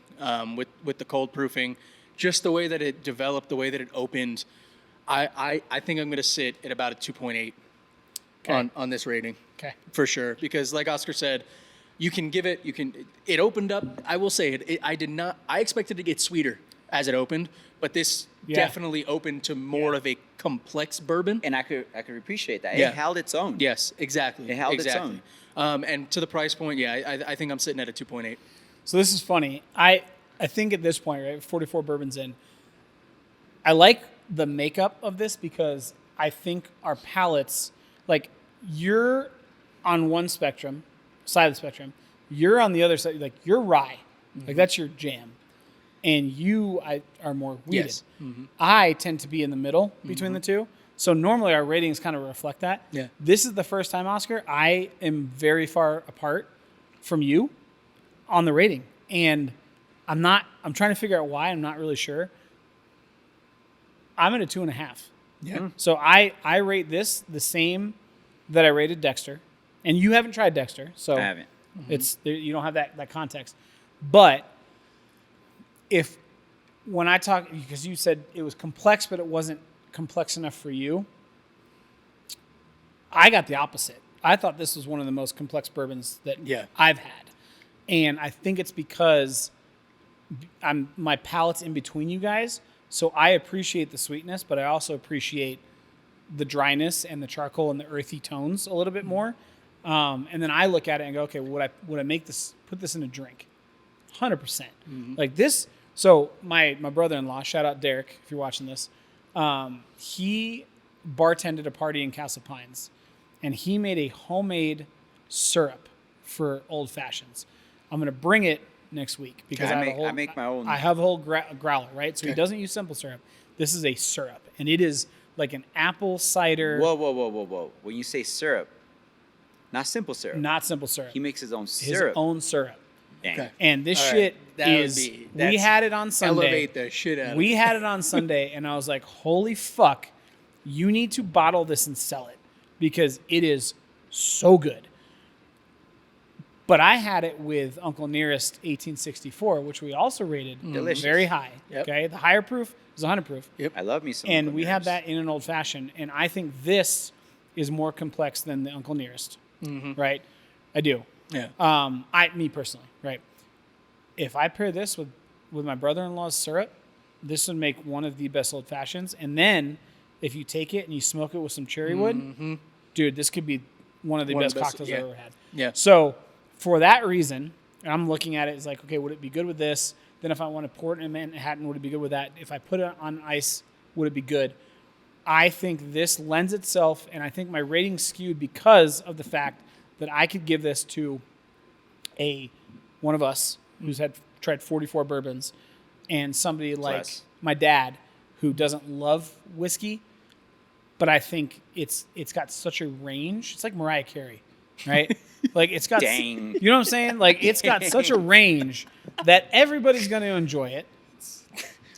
with the cold proofing, just the way that it developed, the way that it opened. I think I'm going to sit at about a 2.8 on this rating. Okay. For sure. Because like Oscar said, You can give it. It opened up. I will say it. I did not. I expected to get sweeter as it opened, but this definitely opened to more of a complex bourbon. And I could appreciate that. Yeah. It held its own. Yes, exactly. It held its exactly. And to the price point, I think I'm sitting at a 2.8. So this is funny. I think at this point, right, 44 bourbons in, I like the makeup of this because I think our palates, like you're on one side of the spectrum, you're on the other side, like you're rye, like that's your jam, and you are more weeded. Yes. I tend to be in the middle between the two. So normally our ratings kind of reflect that. Yeah. This is the first time, Oscar, I am very far apart from you on the rating. And I'm trying to figure out why. I'm not really sure. I'm at a 2.5. Yeah. So I rate this the same that I rated Dexter. And you haven't tried Dexter. So I haven't. it's you don't have that context. But when I talk, because you said it was complex, but it wasn't complex enough for you, I got the opposite. I thought this was one of the most complex bourbons that I've had. And I think it's because my palate's in between you guys. So I appreciate the sweetness, but I also appreciate the dryness and the charcoal and the earthy tones a little bit more. And then I look at it and go, okay, would I put this in a drink? 100%. Like this. So my brother-in-law, shout out Derek, if you're watching this, he bartended a party in Castle Pines, and he made a homemade syrup for old fashions. I'm going to bring it next week because I make my own. I have a whole growler, right? So he doesn't use simple syrup. This is a syrup, and it is like an apple cider. Whoa. When you say syrup, not simple syrup. Not simple syrup. He makes his own syrup. His own syrup. Dang. Okay. And this All shit right. is. We had it on Sunday. Elevate the shit out of We it. had it on Sunday, and I was like, holy fuck, you need to bottle this and sell it because it is so good. But I had it with Uncle Nearest 1864, which we also rated Delicious. very high. Yep. Okay, the higher proof is 100 proof. Yep. I love me some. And Uncle we have Nearest. that in an old fashioned, and I think this is more complex than the Uncle Nearest. Right? I do. Yeah. Me personally, right? If I pair this with my brother-in-law's syrup, this would make one of the best old fashions. And then if you take it and you smoke it with some cherry wood, dude, this could be one of the best cocktails I've ever had. Yeah. So for that reason, I'm looking at it as like, okay, would it be good with this? Then if I want to pour it in Manhattan, would it be good with that? If I put it on ice, would it be good? I think this lends itself, and I think my rating skewed because of the fact that I could give this to one of us who's tried 44 bourbons, and somebody like Plus. my dad who doesn't love whiskey, but I think it's got such a range. It's like Mariah Carey, right? Like it's got, Dang. you know what I'm saying? Like it's got such a range that everybody's going to enjoy it.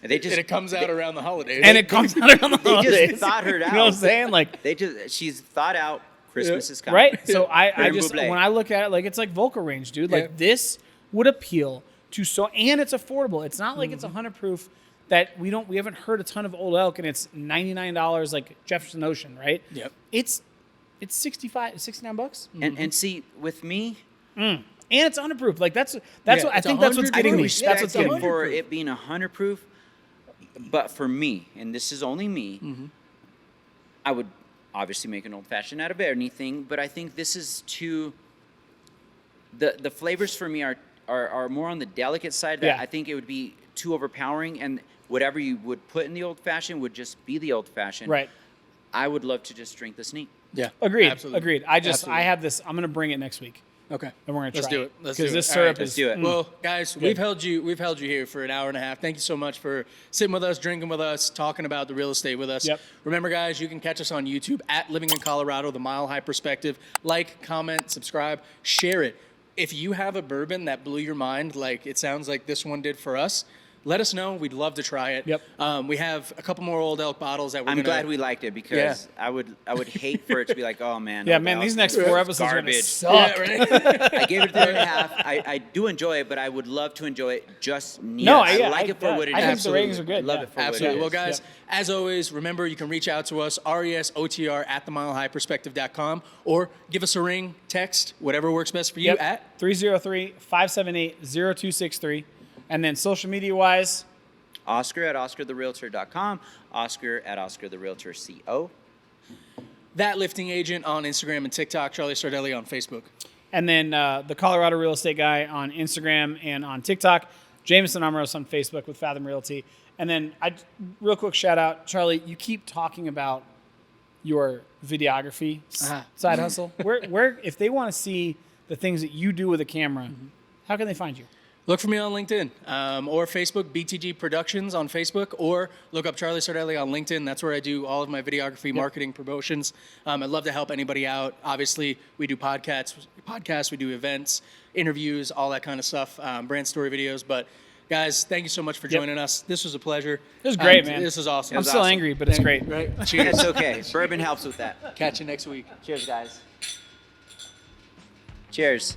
They just And it comes out around the holidays. And it comes out on the They holidays. just thought her out. You know what I'm saying? Like, she's thought out. Christmas is coming. right? So I Creme just, brulee. when I look at it, like it's like Volca range, dude. Like this would appeal to and it's affordable. It's not like it's 100 proof that we haven't heard a ton of old elk and it's $99 like Jefferson Ocean, right? Yep. It's $69. And see, with me, And it's 100 proof. Like that's what I think that's what's getting me. respect That's what's getting me. for it being 100 proof. But for me, and this is only me, I would obviously make an old fashioned out of anything. But I think this is too. The flavors for me are more on the delicate side. That Yeah. I think it would be too overpowering, and whatever you would put in the old fashioned would just be the old fashioned. Right. I would love to just drink this neat. Yeah. Agreed. Absolutely. Agreed. Absolutely. I have this. I'm going to bring it next week. Okay. And we're gonna Let's try do it. it. Let's Because do this it. syrup All right, let's do it. Well, guys, we've held you here for an hour and a half. Thank you so much for sitting with us, drinking with us, talking about the real estate with us. Yep. Remember, guys, you can catch us on YouTube at Living in Colorado, the Mile High Perspective. Like, comment, subscribe, share it. If you have a bourbon that blew your mind, like it sounds like this one did for us, let us know. We'd love to try it. Yep. We have a couple more Old Elk bottles that we're I'm glad we liked it because I would hate for it to be like, oh man. Yeah, Old man, Elk, these next 4 episodes are gonna garbage. suck. Yeah, right? I gave it a 3.5. I do enjoy it, but I would love to enjoy it just neat. No, I yeah, like it for what it is. I think the ratings are good. Love yeah. it for Absolutely. what Well, it is. guys, as always, remember you can reach out to us, resotr@themilehighperspective.com, or give us a ring, text, whatever works best for you at 303-578-0263. And then social media wise, Oscar at oscartherealtor.com, Oscar at oscartherealtor.co. That Lifting Agent on Instagram and TikTok, Charlie Sardelli on Facebook. and then the Colorado Real Estate Guy on Instagram and on TikTok, Jameson Amros on Facebook with Fathom Realty. And then real quick shout out, Charlie, you keep talking about your videography side hustle. Where if they want to see the things that you do with a camera, how can they find you? Look for me on LinkedIn or Facebook, BTG Productions on Facebook, or look up Charlie Sardelli on LinkedIn. That's where I do all of my videography, marketing, promotions. I'd love to help anybody out. Obviously, we do podcasts, we do events, interviews, all that kind of stuff, brand story videos. But guys, thank you so much for joining us. This was a pleasure. It was great, man. This was awesome. I'm still angry, but it's great. Right? Cheers. It's okay. Bourbon helps with that. Catch you next week. Cheers, guys. Cheers.